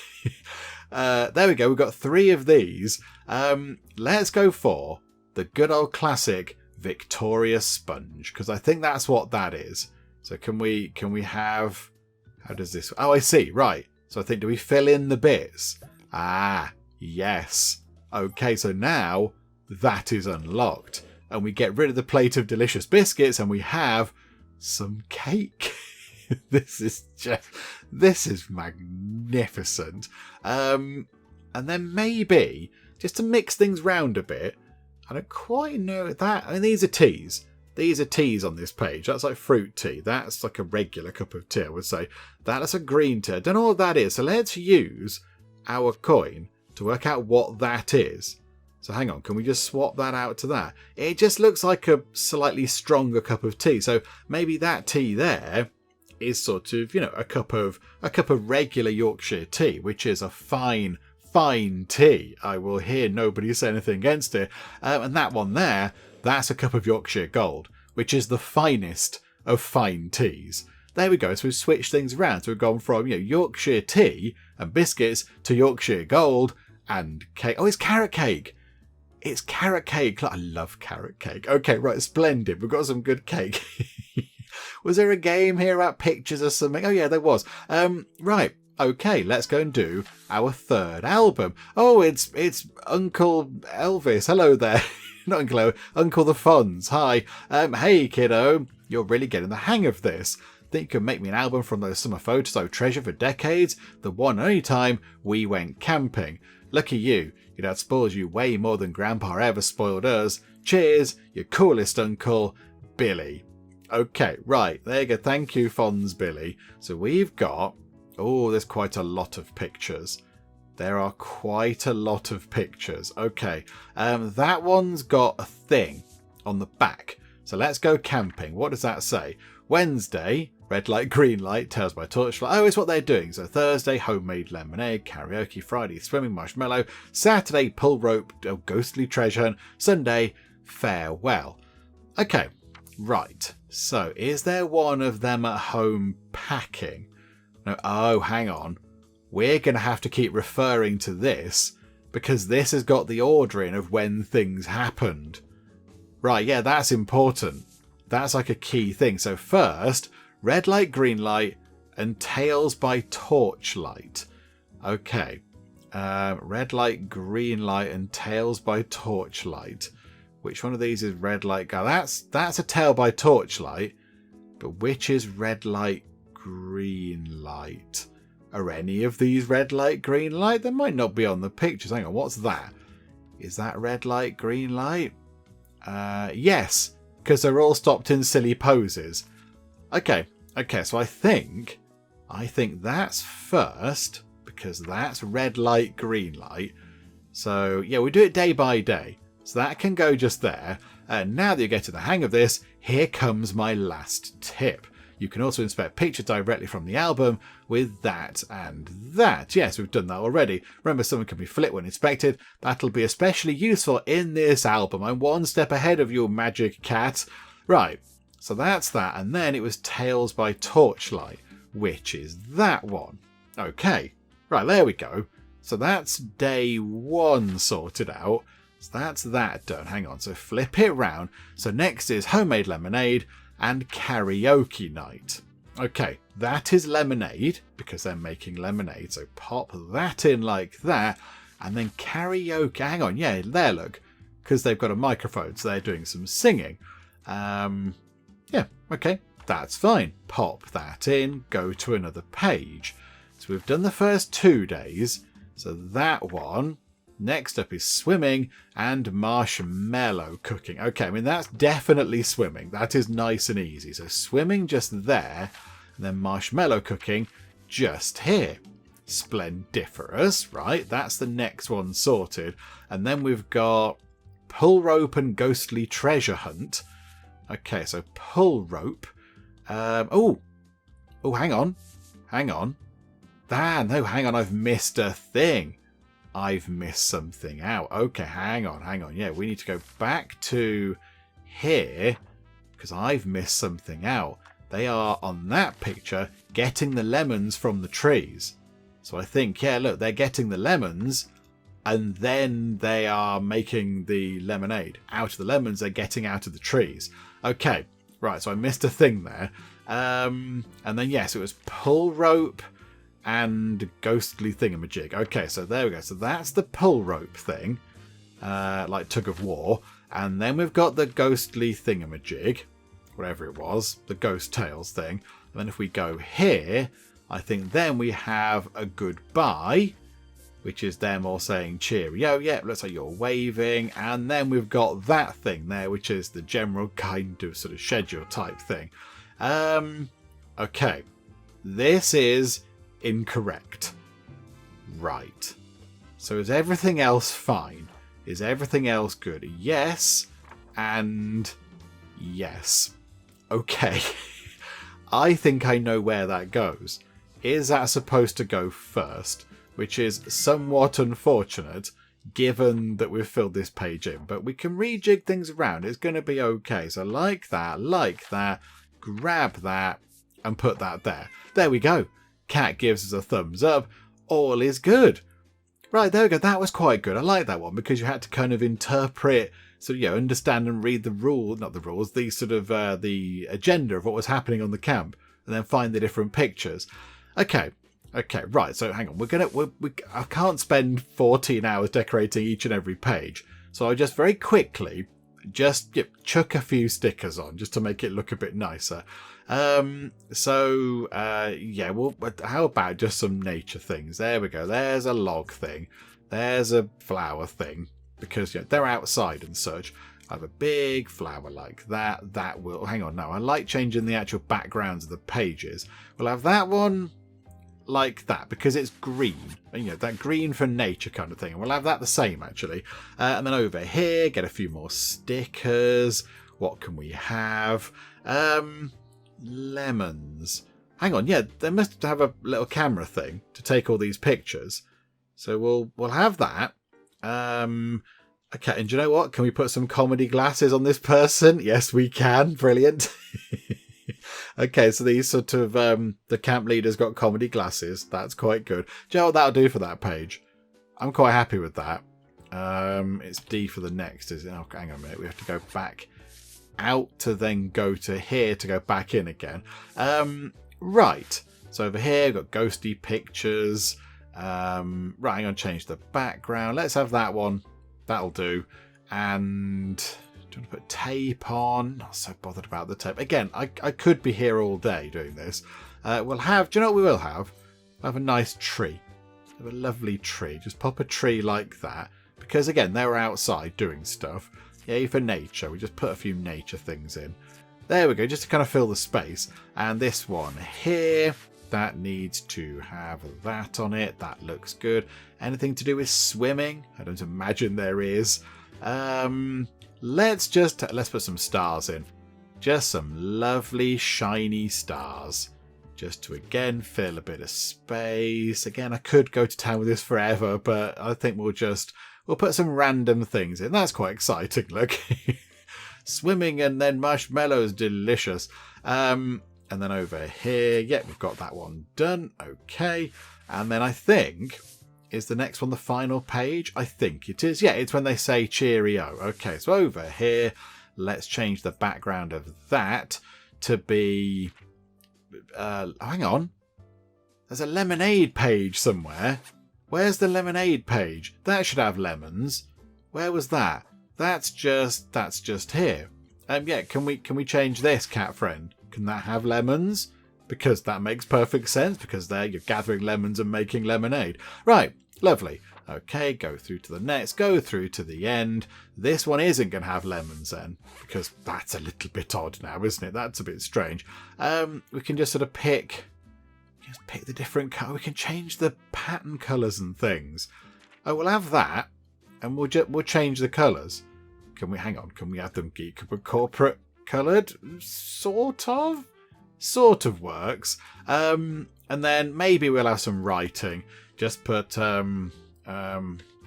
There we go. We've got 3 of these. Let's go for the good old classic Victoria sponge, because I think that's what that is. So can we have, how does this, oh, I see, right. So I think, do we fill in the bits? Ah, yes. Okay, so now that is unlocked. And we get rid of the plate of delicious biscuits and we have some cake. This is magnificent. And then maybe, just to mix things round a bit, I don't quite know that. I mean, these are teas. These are teas on this page. That's like fruit tea. That's like a regular cup of tea, I would say. That's a green tea. I don't know what that is. So let's use our coin to work out what that is. So hang on. Can we just swap that out to that? It just looks like a slightly stronger cup of tea. So maybe that tea there is sort of, a cup of regular Yorkshire tea, which is a fine tea. I will hear nobody say anything against it. And that one there, that's a cup of Yorkshire Gold, which is the finest of fine teas. There we go. So we've switched things around. So we've gone from Yorkshire tea and biscuits to Yorkshire Gold and cake. Oh, it's carrot cake. It's carrot cake. I love carrot cake. Okay, right, splendid. We've got some good cake. Was there a game here about pictures or something? Oh yeah, there was. Right. Okay, let's go and do our 3rd album. Oh, it's Uncle Elvis. Hello there. Not Uncle Elvis, Uncle the Fonz. Hi. Hey, kiddo. You're really getting the hang of this. Think you can make me an album from those summer photos I've treasured for decades? The one and only time we went camping. Lucky you. Your dad spoils you way more than Grandpa ever spoiled us. Cheers, your coolest uncle, Billy. Okay, right. There you go. Thank you, Fonz Billy. So we've got... Oh, there's quite a lot of pictures. There are quite a lot of pictures. Okay, that one's got a thing on the back. So let's go camping. What does that say? Wednesday, red light, green light, tales by torchlight. Oh, it's what they're doing. So Thursday, homemade lemonade, karaoke. Friday, swimming, marshmallow. Saturday, pull rope, ghostly treasure hunt. Sunday, farewell. Okay, right. So is there one of them at home packing? No, oh, hang on. We're going to have to keep referring to this because this has got the ordering of when things happened. Right, yeah, that's important. That's like a key thing. So first, red light, green light, and tales by torchlight. Okay. Red light, green light, and tales by torchlight. Which one of these is red light? That's a tale by torchlight. But which is red light, green light? Are any of these red light, green light? They might not be on the pictures. Hang on, what's that? Is that red light, green light? Yes, because they're all stopped in silly poses. Okay, so I think that's first, because that's red light, green light. So yeah, we do it day by day. So that can go just there. And now that you're getting the hang of this, here comes my last tip. You can also inspect pictures directly from the album with that and that. Yes, we've done that already. Remember, something can be flipped when inspected. That'll be especially useful in this album. I'm one step ahead of you, magic cat. Right, so that's that. And then it was Tales by Torchlight, which is that one. Okay, right, there we go. So that's day 1 sorted out. So that's that done. Hang on, so flip it round. So next is Homemade Lemonade and Karaoke Night. Okay, that is lemonade, because they're making lemonade. So pop that in like that. And then karaoke. Hang on, yeah, there, look. Because they've got a microphone, so they're doing some singing. Yeah, okay, that's fine. Pop that in, go to another page. So we've done the first 2 days. So that one. Next up is swimming and marshmallow cooking. Okay, I mean, that's definitely swimming. That is nice and easy. So swimming just there, and then marshmallow cooking just here. Splendiferous, right? That's the next one sorted. And then we've got pull rope and ghostly treasure hunt. Okay, so pull rope. Oh, hang on. No, hang on. I've missed a thing. I've missed something out. Okay, hang on. Yeah, we need to go back to here, because I've missed something out. They are, on that picture, getting the lemons from the trees. So I think, yeah, look, they're getting the lemons, and then they are making the lemonade. Out of the lemons, they're getting out of the trees. Okay, right, so I missed a thing there. And then, yes, it was pull rope and ghostly thingamajig. Okay, so there we go. So that's the pull rope thing, like tug of war. And then we've got the ghostly thingamajig, whatever it was, the ghost tails thing. And then if we go here, I think then we have a goodbye, which is them all saying cheerio. Yeah, looks like you're waving. And then we've got that thing there, which is the general kind of sort of schedule type thing. Okay, this is incorrect. Right. So is everything else fine? Is everything else good? Yes and yes. Okay. I think I know where that goes. Is that supposed to go first? Which is somewhat unfortunate given that we've filled this page in. But we can rejig things around. It's going to be okay. So like that, grab that and put that there. There we go. Cat gives us a thumbs up. All is good. Right, there we go. That was quite good. I like that one because you had to kind of interpret, so understand and read the the sort of the agenda of what was happening on the camp, and then find the different pictures. Okay, right. So hang on. I can't spend 14 hours decorating each and every page, so I just very quickly chuck a few stickers on just to make it look a bit nicer. How about just some nature things? There we go. There's a log thing. There's a flower thing, because they're outside and such. I have a big flower like that. That will, hang on, no, I like changing the actual backgrounds of the pages. We'll have that one like that because it's green, that green for nature kind of thing. And we'll have that the same actually. And then over here, get a few more stickers. What can we have? Lemons. Hang on, yeah, they must have a little camera thing to take all these pictures. So we'll have that. Okay, and do you know what? Can we put some comedy glasses on this person? Yes, we can. Brilliant. Okay, so these sort of the camp leader's got comedy glasses. That's quite good. Do you know what that'll do for that page? I'm quite happy with that. It's D for the next, is it? Oh, hang on a minute. We have to go back out to then go to here to go back in again. Right. So over here, we've got ghosty pictures. Right, I'm going to change the background. Let's have that one. That'll do. And do you want to put tape on? Not so bothered about the tape. Again, I could be here all day doing this. We'll have, do you know what we will have? We'll have a nice tree. Have a lovely tree. Just pop a tree like that. Because again, they're outside doing stuff. Yay for nature. We just put a few nature things in. There we go, just to kind of fill the space. And this one here, that needs to have that on it. That looks good. Anything to do with swimming? I don't imagine there is. Let's put some stars in. Just some lovely shiny stars. Just to again fill a bit of space. Again, I could go to town with this forever, but I think we'll put some random things in. That's quite exciting, look. Swimming and then marshmallows, delicious. And then over here, yeah, we've got that one done. Okay. And then I think, is the next one the final page? I think it is. Yeah, it's when they say cheerio. Okay, so over here, let's change the background of that to be... hang on. There's a lemonade page somewhere. Where's the lemonade page? That should have lemons. Where was that? That's just here. Yeah, can we change this, cat friend? Can that have lemons? Because that makes perfect sense, because there you're gathering lemons and making lemonade. Right, lovely. Okay, go through to the next, go through to the end. This one isn't going to have lemons then, because that's a little bit odd now, isn't it? That's a bit strange. We can just sort of pick the different colour. We can change the pattern colours and things. Oh, we'll have that, and we'll change the colours. Can we, hang on, can we have them geek but corporate coloured? Sort of works. And then maybe we'll have some writing. Just put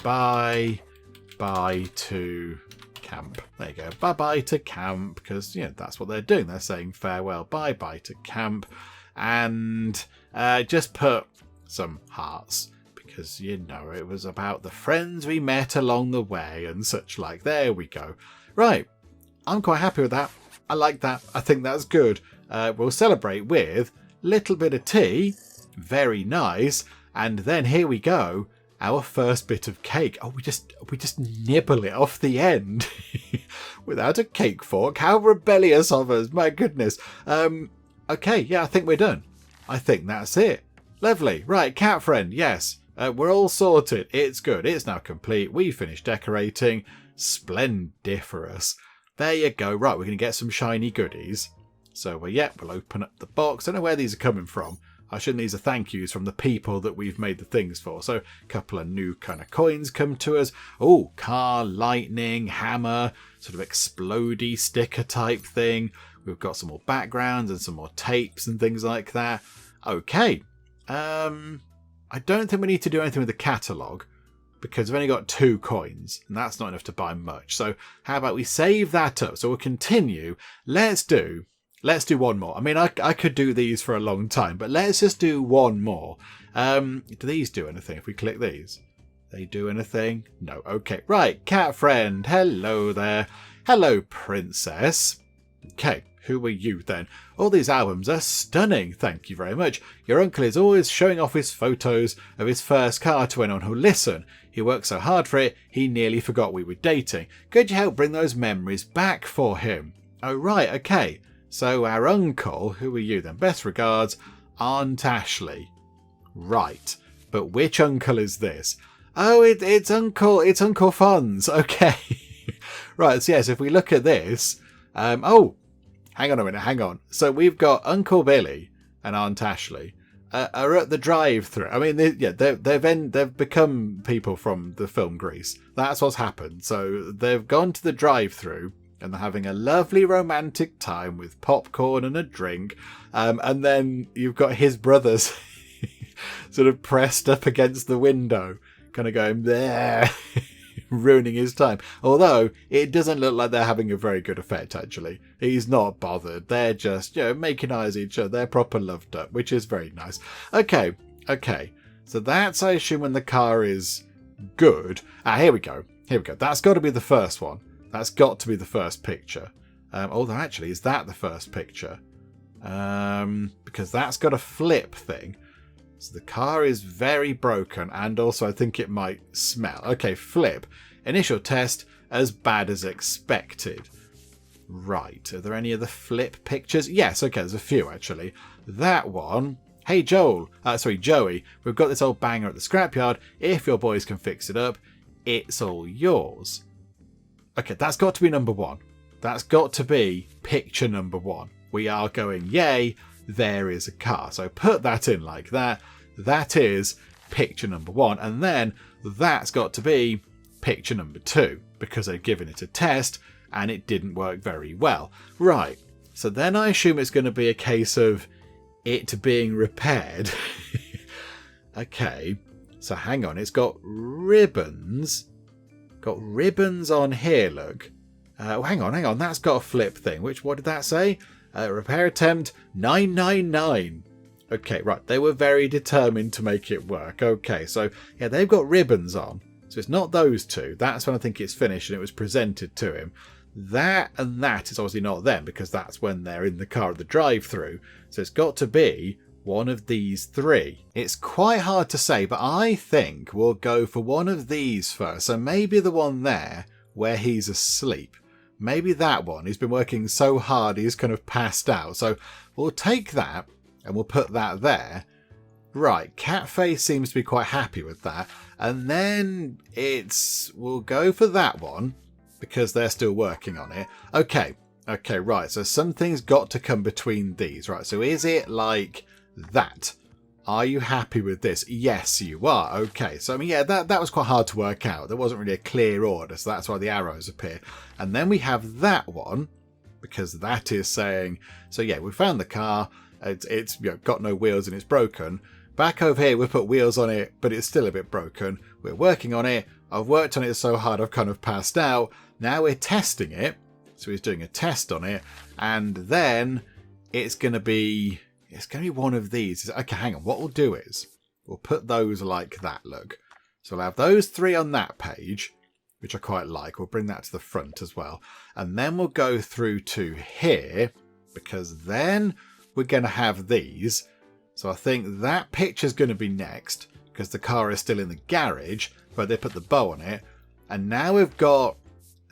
bye to camp. There you go. Bye to camp, because that's what they're doing. They're saying farewell. Bye to camp. And just put some hearts, because it was about the friends we met along the way and such like. There we go. Right. I'm quite happy with that. I like that. I think that's good. We'll celebrate with little bit of tea. Very nice. And then here we go. Our first bit of cake. Oh, we just nibble it off the end without a cake fork. How rebellious of us. My goodness. Okay. Yeah, I think we're done. I think that's it. Lovely. Right. Cat friend. Yes. We're all sorted. It's good. It's now complete. We finished decorating. Splendiferous. There you go. Right. We're going to get some shiny goodies. So, we'll open up the box. I don't know where these are coming from. I assume these are thank yous from the people that we've made the things for. So, a couple of new kind of coins come to us. Oh, car, lightning, hammer, sort of explodey sticker type thing. We've got some more backgrounds and some more tapes and things like that. Okay. I don't think we need to do anything with the catalogue, because we've only got 2 coins, and that's not enough to buy much. So, how about we save that up? So, we'll continue. Let's do one more. I mean, I could do these for a long time, but let's just do one more. Do these do anything if we click these? They do anything? No. Okay. Right. Cat friend. Hello there. Hello, princess. Okay. Who are you then? All these albums are stunning. Thank you very much. Your uncle is always showing off his photos of his first car to anyone who'll listen. He worked so hard for it, he nearly forgot we were dating. Could you help bring those memories back for him? Oh, right. Okay. So our uncle, who are you then? Best regards, Aunt Ashley. Right. But which uncle is this? Oh, it's Uncle Fonz. Okay. Right. So yes, if we look at this, oh, hang on a minute. Hang on. So we've got Uncle Billy and Aunt Ashley are at the drive-thru. I mean, they've become people from the film Grease. That's what's happened. So they've gone to the drive-thru. And they're having a lovely romantic time with popcorn and a drink. And then you've got his brothers sort of pressed up against the window, kind of going there, ruining his time. Although it doesn't look like they're having a very good effect, actually. He's not bothered. They're just, making eyes at each other. They're proper loved up, which is very nice. Okay. So that's, I assume, when the car is good. Here we go. That's got to be the first one. That's got to be the first picture. Although, actually, is that the first picture? Because that's got a flip thing. So the car is very broken, and also I think it might smell. Okay, flip. Initial test, as bad as expected. Right. Are there any other flip pictures? Yes, okay, there's a few, actually. That one... Hey, Joey, we've got this old banger at the scrapyard. If your boys can fix it up, it's all yours. Okay, that's got to be number 1. that's got to be picture number 1. We are going, yay, there is a car. So put that in like that. That is picture number 1. And then that's got to be picture number 2, because they've given it a test and it didn't work very well. Right. So then I assume it's going to be a case of it being repaired. Okay. So hang on. It's got ribbons. Got ribbons on here, look. Hang on. That's got a flip thing. What did that say? Repair attempt 999. Okay, right. They were very determined to make it work. Okay, so yeah, they've got ribbons on. So it's not those two. That's when I think it's finished and it was presented to him. That and that is obviously not them, because that's when they're in the car at the drive-through. So it's got to be one of these 3. It's quite hard to say, but I think we'll go for one of these first. So maybe the one there where he's asleep. Maybe that one. He's been working so hard he's kind of passed out. So we'll take that and we'll put that there. Right, Catface seems to be quite happy with that. And then we'll go for that one because they're still working on it. Okay, right. So something's got to come between these. Right, so is it like that? Are you happy with this? Yes, you are. Okay, so I mean, yeah, that was quite hard to work out. There wasn't really a clear order, so that's why the arrows appear. And then we have that one, because that is saying, so yeah, we found the car. It's got no wheels and it's broken. Back over here, we've put wheels on it, but it's still a bit broken. We're working on it. I've worked on it so hard I've kind of passed out. Now we're testing it. So he's doing a test on it. And then it's going to be one of these. Okay, hang on. What we'll do is we'll put those like that, look. So we'll have those 3 on that page, which I quite like. We'll bring that to the front as well. And then we'll go through to here, because then we're going to have these. So I think that picture's going to be next, because the car is still in the garage, but they put the bow on it. And now we've got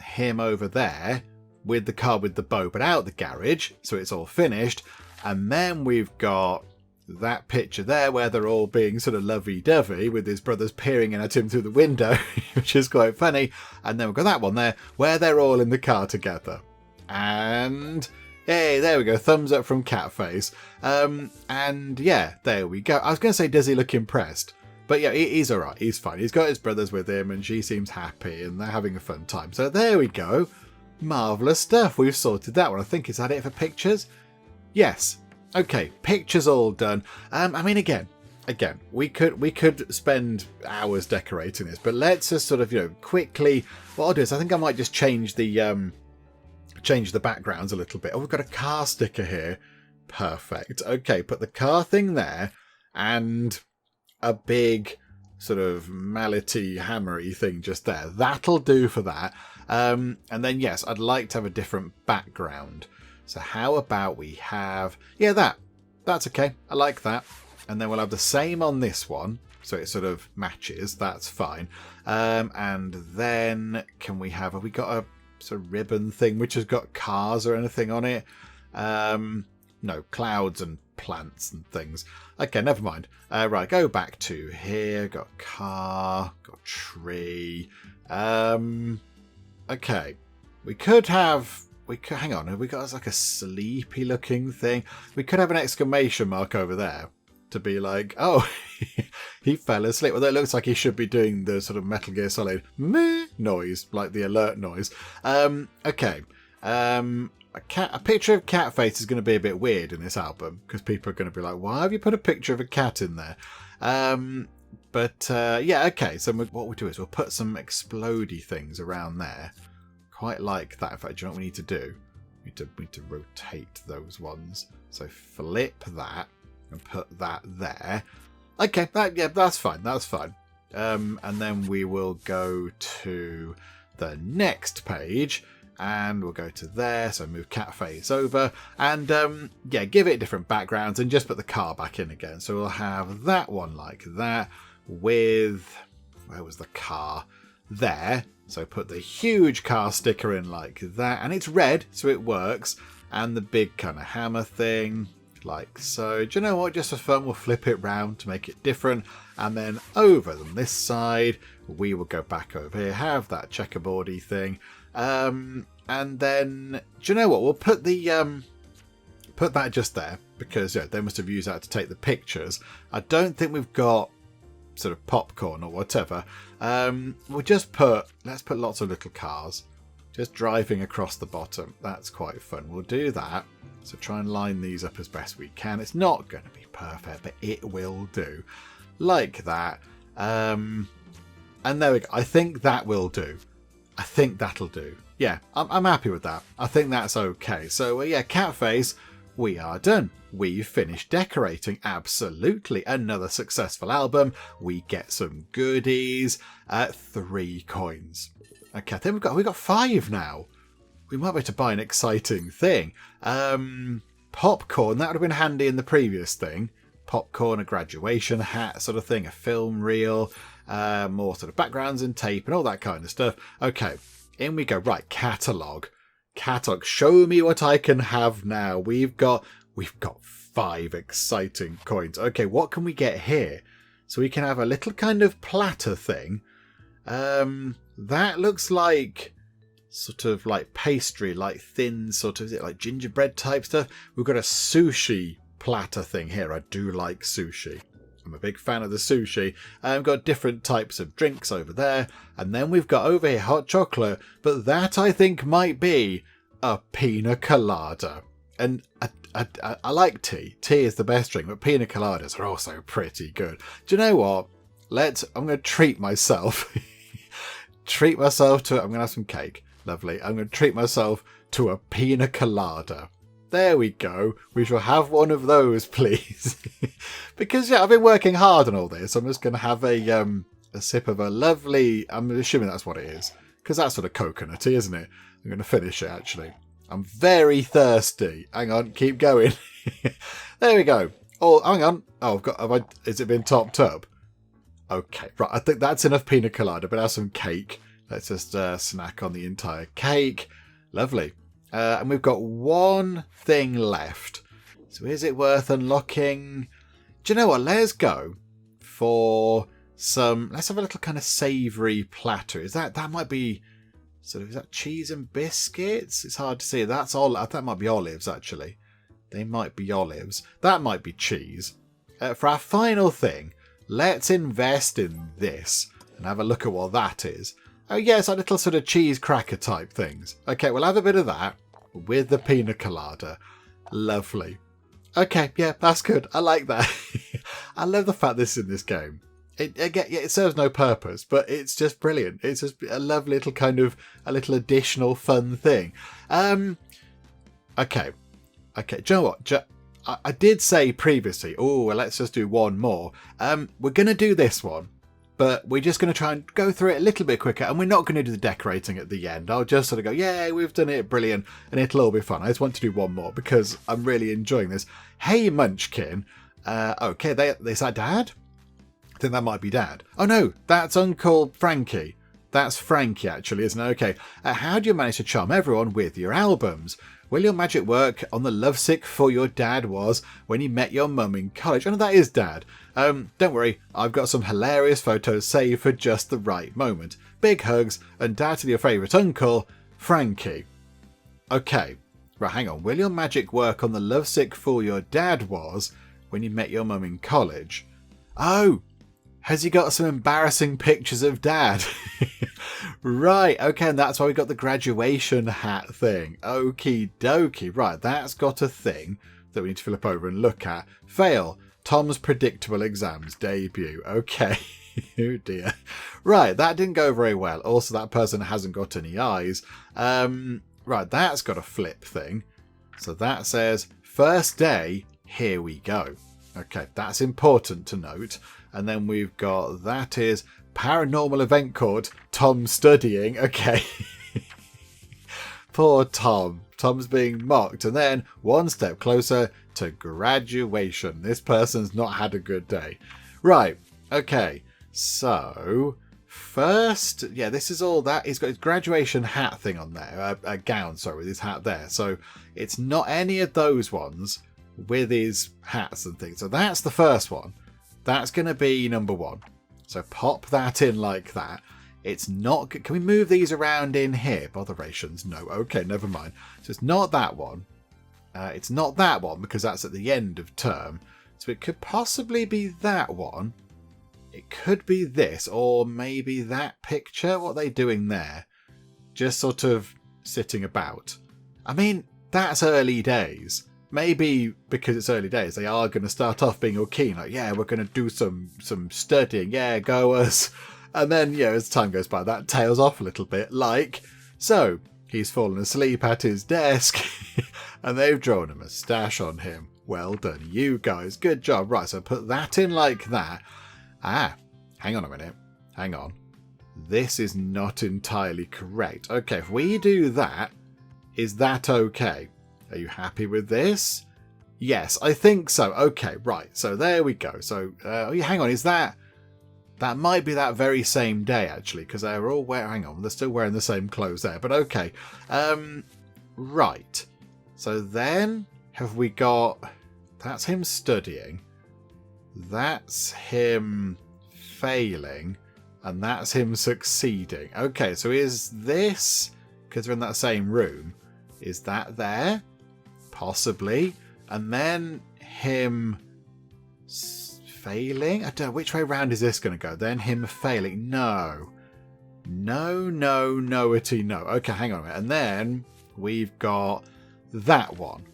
him over there with the car with the bow, but out the garage. So it's all finished. And then we've got that picture there where they're all being sort of lovey-dovey with his brothers peering in at him through the window, which is quite funny. And then we've got that one there where they're all in the car together. And hey, there we go. Thumbs up from Catface. And yeah, there we go. I was going to say, does he look impressed? But yeah, he's all right. He's fine. He's got his brothers with him and she seems happy and they're having a fun time. So there we go. Marvellous stuff. We've sorted that one. I think, is that it for pictures? Yes. Okay, pictures all done. I mean, again, we could spend hours decorating this, but let's just sort of, quickly. What I'll do is I think I might just change the backgrounds a little bit. Oh, we've got a car sticker here. Perfect. Okay, put the car thing there and a big sort of mallety, hammery thing just there. That'll do for that. And then, yes, I'd like to have a different background. So how about we have, that's okay. I like that. And then we'll have the same on this one. So it sort of matches. That's fine. And then have we got a sort of ribbon thing which has got cars or anything on it? No, clouds and plants and things. Okay, never mind. Right, go back to here. Got car, got tree. Okay. Hang on, have we got like a sleepy looking thing? We could have an exclamation mark over there to be like, oh, he fell asleep. Although it looks like he should be doing the sort of Metal Gear Solid meh noise, like the alert noise. Okay. A picture of Catface is going to be a bit weird in this album because people are going to be like, why have you put a picture of a cat in there? Yeah, okay. So what we'll do is we'll put some explodey things around there. Quite like that. In fact, do you know what we need to do? We need to rotate those ones. So flip that and put that there. Okay, that's fine. That's fine. And then we will go to the next page. And we'll go to there, so move Catface over, and give it different backgrounds and just put the car back in again. So we'll have that one like that with, where was the car? There. So put the huge car sticker in like that, and it's red, so it works, and the big kind of hammer thing, like so. Do you know what? Just for fun, we'll flip it round to make it different, and then over on this side, we will go back over here, have that checkerboardy thing. And then, do you know what? We'll put the put that just there because they must have used that to take the pictures. I don't think we've got sort of popcorn or whatever. We'll just let's put lots of little cars just driving across the bottom. That's quite fun. We'll do that. So try and line these up as best we can. It's not going to be perfect, but it will do. Like that. And there we go. I think that will do. I think that'll do. Yeah, I'm happy with that. I think that's okay. So yeah, cat face, we are done. We've finished decorating. Absolutely. Another successful album. We get some goodies. 3 coins. Okay, I think we've got 5 now. We might be able to buy an exciting thing. Popcorn, that would have been handy in the previous thing. Popcorn, a graduation hat sort of thing, a film reel, more sort of backgrounds and tape and all that kind of stuff. Okay, in we go. Right, catalogue. Catalogue, show me what I can have now. We've got 5 exciting coins. Okay, what can we get here? So we can have a little kind of platter thing. That looks like sort of like pastry, like thin sort of, is it like gingerbread type stuff? We've got a sushi platter thing here. I do like sushi. I'm a big fan of the sushi. We've got different types of drinks over there. And then we've got over here hot chocolate. But that I think might be a pina colada. And I like tea. Tea is the best drink, but pina coladas are also pretty good. Do you know what? I'm going to treat myself. Treat myself to it. I'm going to have some cake. Lovely. I'm going to treat myself to a pina colada. There we go. We shall have one of those, please. Because, I've been working hard on all this. I'm just going to have a sip of a lovely... I'm assuming that's what it is. Because that's sort of coconutty, isn't it? I'm going to finish it, actually. I'm very thirsty. Hang on. Keep going. There we go. Oh, hang on. Oh, has it been topped up? Okay. Right. I think that's enough pina colada. But have some cake. Let's just snack on the entire cake. Lovely. And we've got one thing left. So is it worth unlocking? Do you know what? Let's go for some... Let's have a little kind of savoury platter. That might be... sort of, is that cheese and biscuits? It's hard to see. That's all. That might be olives, actually. They might be olives. That might be cheese. For our final thing, let's invest in this and have a look at what that is. Oh, yes, our little sort of cheese cracker type things. Okay, we'll have a bit of that with the pina colada. Lovely. Okay, yeah, that's good. I like that. I love the fact this is in this game. It serves no purpose, but it's just brilliant. It's just a lovely little kind of, a little additional fun thing. Okay. Do you know what? I did say previously, let's just do one more. We're going to do this one. But we're just going to try and go through it a little bit quicker. And we're not going to do the decorating at the end. I'll just sort of go, yay, we've done it, brilliant. And it'll all be fun. I just want to do one more because I'm really enjoying this. Hey, Munchkin. Okay, is that Dad? I think that might be Dad. Oh, no, that's Uncle Frankie. That's Frankie, actually, isn't it? Okay. How do you manage to charm everyone with your albums? Will your magic work on the lovesick for your dad was when you met your mum in college? Oh, no, that is Dad. Don't worry, I've got some hilarious photos saved for just the right moment. Big hugs, and Dad to your favourite uncle, Frankie. Okay, right, hang on. Will your magic work on the lovesick fool your dad was when you met your mum in college? Oh, has he got some embarrassing pictures of Dad? Right, okay, and that's why we got the graduation hat thing. Okie dokie. Right, that's got a thing that we need to flip over and look at. Fail. Tom's predictable exams debut. Okay. Oh dear. Right, that didn't go very well. Also, that person hasn't got any eyes. Right, that's got a flip thing. So that says, first day, here we go. Okay, that's important to note. And then we've got, that is paranormal event called Tom studying. Okay. Poor Tom. Tom's being mocked. And then one step closer to graduation. This person's not had a good day. Right. Okay. So, first, yeah, this is all that. He's got his graduation hat thing on there. A gown, sorry, with his hat there. So, it's not any of those ones with his hats and things. So, that's the first one. That's going to be number 1. So, pop that in like that. It's not... Can we move these around in here? Botherations? No. Okay, never mind. So it's not that one. It's not that one because that's at the end of term. So it could possibly be that one. It could be this, or maybe that picture. What are they doing there? Just sort of sitting about. I mean, that's early days. Maybe because it's early days, they are going to start off being all keen. Like, yeah, we're going to do some studying. Yeah, go us. And then, as time goes by, that tails off a little bit. Like, so, he's fallen asleep at his desk and they've drawn a moustache on him. Well done, you guys. Good job. Right, so put that in like that. Ah, hang on a minute. Hang on. This is not entirely correct. Okay, if we do that, is that okay? Are you happy with this? Yes, I think so. Okay, right. So there we go. So, hang on. Is that might be that very same day, actually, because they're all wearing... Hang on, they're still wearing the same clothes there. But okay. Right. So then, have we got... That's him studying. That's him failing. And that's him succeeding. Okay, so is this... Because they're in that same room. Is that there? Possibly. And then him failing? I don't know. Which way round is this going to go? Then him failing. No. No, no, no-ity, no. Okay, hang on a minute. And then we've got that one.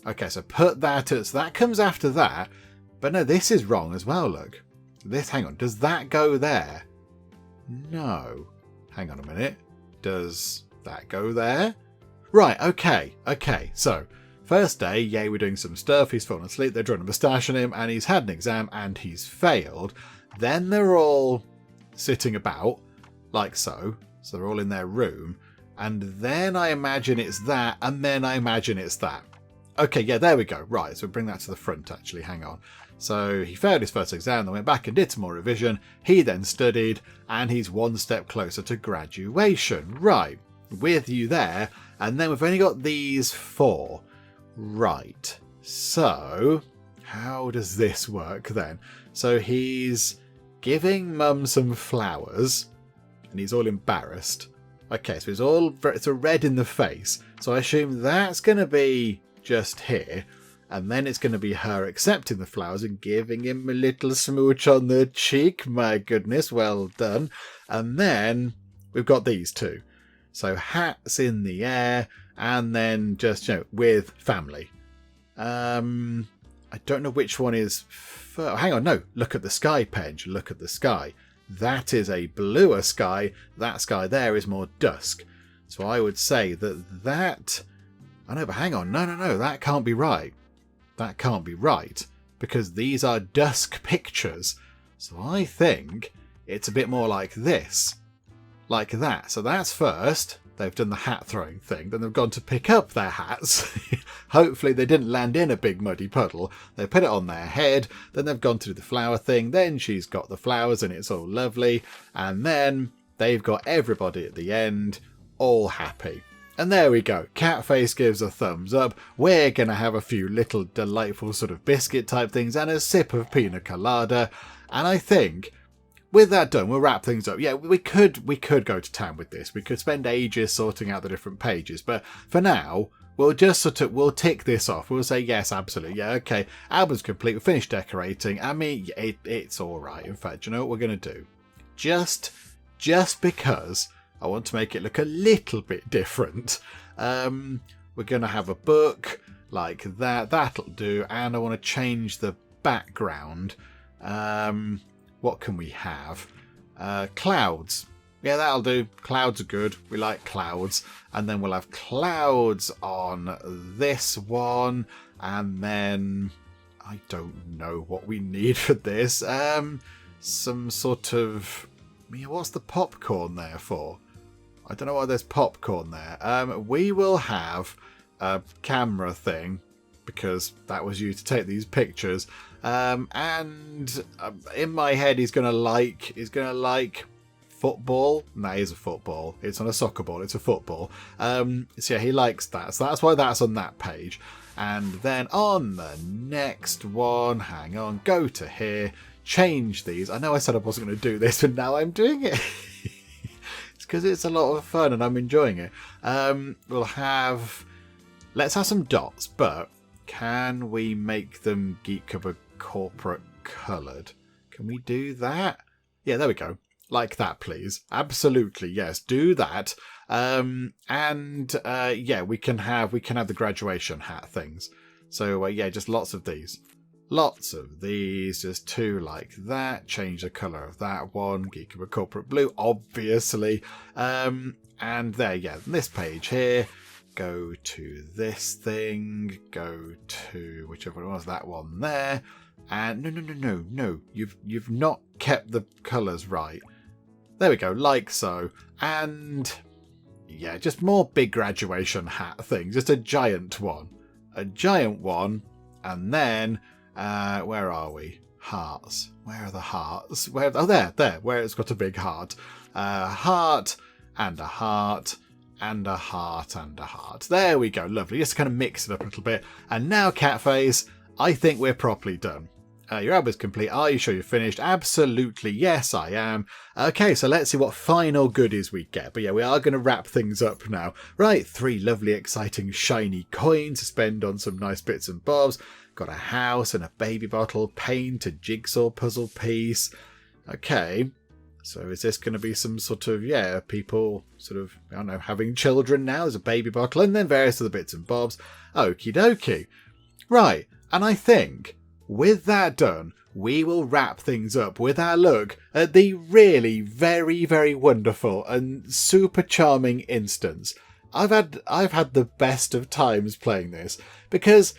Okay, so put that at... So that comes after that. But no, this is wrong as well, look. This, hang on. Does that go there? No. Hang on a minute. Does that go there? Right, okay. Okay, so... First day, yay, we're doing some stuff, he's fallen asleep, they're drawing a moustache on him, and he's had an exam, and he's failed. Then they're all sitting about, like so. So they're all in their room. And then I imagine it's that, and then I imagine it's that. Okay, yeah, there we go. Right, so we'll bring that to the front, actually, hang on. So he failed his first exam, then went back and did some more revision. He then studied, and he's one step closer to graduation. Right, with you there. And then we've only got these four. Right, so how does this work then? So he's giving Mum some flowers and he's all embarrassed. Okay, so it's a red in the face. So I assume that's going to be just here. And then it's going to be her accepting the flowers and giving him a little smooch on the cheek. My goodness, well done. And then we've got these two. So hats in the air. And then just, with family. I don't know which one is... Hang on, no. Look at the sky, Penge. Look at the sky. That is a bluer sky. That sky there is more dusk. So I would say that... I know, but hang on. No. That can't be right. That can't be right. Because these are dusk pictures. So I think it's a bit more like this. Like that. So that's first... They've done the hat throwing thing. Then they've gone to pick up their hats. Hopefully they didn't land in a big muddy puddle. They put it on their head. Then they've gone to do the flower thing. Then she's got the flowers and it's all lovely. And then they've got everybody at the end all happy. And there we go. Catface gives a thumbs up. We're going to have a few little delightful sort of biscuit type things and a sip of pina colada. And I think... With that done, we'll wrap things up. Yeah, we could go to town with this. We could spend ages sorting out the different pages. But for now, we'll just we'll tick this off. We'll say, yes, absolutely. Yeah, okay. Album's complete. We've finished decorating. I mean, it's all right. In fact, you know what we're going to do? Just because I want to make it look a little bit different. We're going to have a book like that. That'll do. And I want to change the background. What can we have? Clouds. Yeah, that'll do. Clouds are good. We like clouds. And then we'll have clouds on this one. And then... I don't know what we need for this. Some sort of... what's the popcorn there for? I don't know why there's popcorn there. We will have a camera thing. Because that was used to take these pictures. And in my head, he's gonna like football. No, it is a football. It's not a soccer ball. It's a football. So yeah, he likes that. So that's why that's on that page. And then on the next one, hang on, go to here, change these. I know I said I wasn't going to do this, but now I'm doing it. because it's a lot of fun and I'm enjoying it. Let's have some dots, but can we make them Geek Cupboard corporate coloured? Can we do that? Yeah, there we go. Like that, please. Absolutely, yes. Do that. Yeah, we can have the graduation hat things. So yeah, just lots of these. Lots of these, just 2 like that. Change the colour of that one. Geek Cupboard corporate blue, obviously. And there, yeah, this page here. Go to this thing. Go to whichever one was that one there. And no. You've not kept the colours right. There we go, like so. And yeah, just more big graduation hat things. Just a giant one. A giant one. And then, where are we? Hearts. Where are the hearts? Oh, there, where it's got a big heart. Heart, and a heart, and a heart, and a heart. There we go, lovely. Just kind of mix it up a little bit. And now, Catface, I think we're properly done. Your album's complete. Are you sure you're finished? Absolutely, yes, I am. Okay, so let's see what final goodies we get. But yeah, we are going to wrap things up now. Right, 3 lovely, exciting, shiny coins to spend on some nice bits and bobs. Got a house and a baby bottle, paint, a jigsaw puzzle piece. Okay, so is this going to be some sort of, yeah, people sort of, I don't know, having children now? There's a baby bottle and then various other bits and bobs. Okie dokie. Right, and I think with that done, we will wrap things up with our look at the really very, very wonderful and super charming instance. I've had the best of times playing this because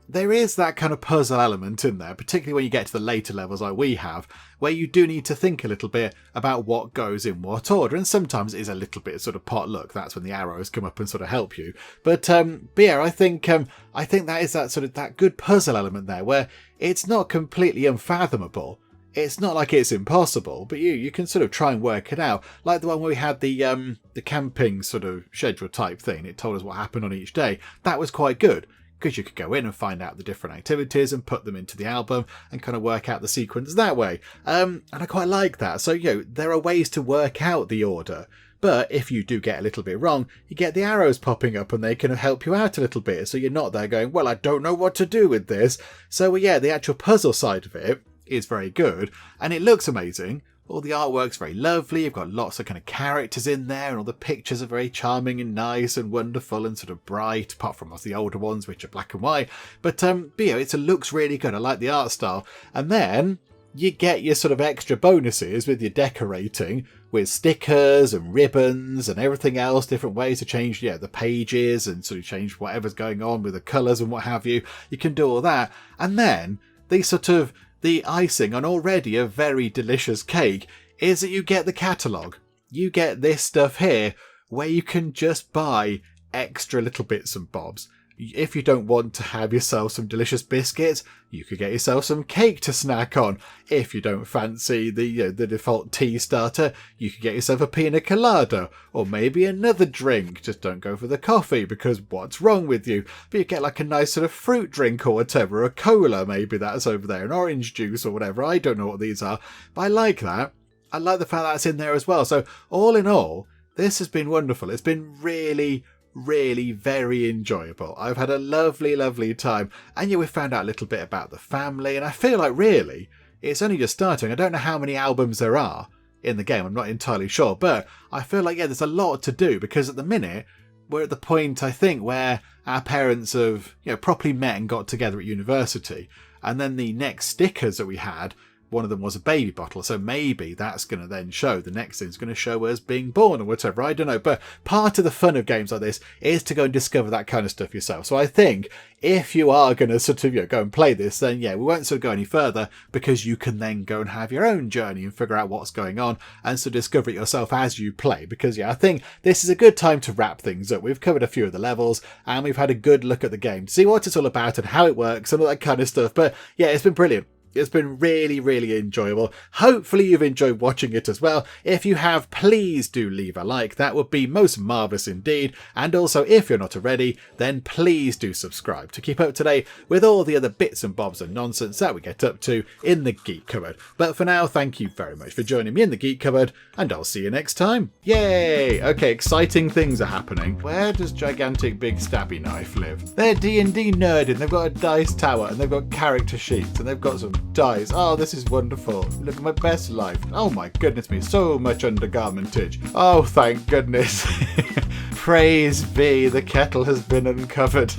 there is that kind of puzzle element in there, particularly when you get to the later levels like we have, where you do need to think a little bit about what goes in what order, and sometimes it is a little bit sort of pot luck. That's when the arrows come up and sort of help you. But yeah, I think that is that sort of that good puzzle element there, where it's not completely unfathomable. It's not like it's impossible, but you can sort of try and work it out. Like the one where we had the camping sort of schedule type thing. It told us what happened on each day. That was quite good, because you could go in and find out the different activities and put them into the album and kind of work out the sequence that way. And I quite like that. So, there are ways to work out the order. But if you do get a little bit wrong, you get the arrows popping up and they can help you out a little bit. So you're not there going, well, I don't know what to do with this. So, yeah, the actual puzzle side of it is very good. And it looks amazing. All the artwork's very lovely. You've got lots of kind of characters in there, and all the pictures are very charming and nice and wonderful and sort of bright, apart from the older ones, which are black and white. But it looks really good. I like the art style. And then you get your sort of extra bonuses with your decorating, with stickers and ribbons and everything else, different ways to change the pages and sort of change whatever's going on with the colours and what have you. You can do all that. And then the icing on already a very delicious cake is that you get the catalogue. You get this stuff here where you can just buy extra little bits and bobs. If you don't want to have yourself some delicious biscuits, you could get yourself some cake to snack on. If you don't fancy the default tea starter, you could get yourself a pina colada or maybe another drink. Just don't go for the coffee, because what's wrong with you? But you get like a nice sort of fruit drink or whatever, a cola maybe that's over there, an orange juice or whatever. I don't know what these are, but I like that. I like the fact that's in there as well. So all in all, this has been wonderful. It's been really very enjoyable. I've had a lovely, lovely time. And we found out a little bit about the family. And I feel like really, it's only just starting. I don't know how many albums there are in the game. I'm not entirely sure. But I feel like, there's a lot to do. Because at the minute, we're at the point, I think, where our parents have properly met and got together at university. And then the next stickers that we had, one of them was a baby bottle, so maybe that's going to then show, the next thing's going to show us being born or whatever, I don't know. But part of the fun of games like this is to go and discover that kind of stuff yourself. So I think if you are going to sort of go and play this, then we won't sort of go any further, because you can then go and have your own journey and figure out what's going on and so discover it yourself as you play. Because I think this is a good time to wrap things up. We've covered a few of the levels and we've had a good look at the game to see what it's all about and how it works and all that kind of stuff. But it's been brilliant. It's been really, really enjoyable. Hopefully you've enjoyed watching it as well. If you have, please do leave a like. That would be most marvellous indeed. And also, if you're not already, then please do subscribe to keep up to date with all the other bits and bobs and nonsense that we get up to in the Geek Cupboard. But for now, thank you very much for joining me in the Geek Cupboard, and I'll see you next time. Yay! Okay, exciting things are happening. Where does Gigantic Big Stabby Knife live? They're D&D nerding. They've got a dice tower, and they've got character sheets, and they've got some dice. Oh, this is wonderful. Look at my best life. Oh my goodness me, so much undergarmentage. Oh, thank goodness. Praise be, the kettle has been uncovered.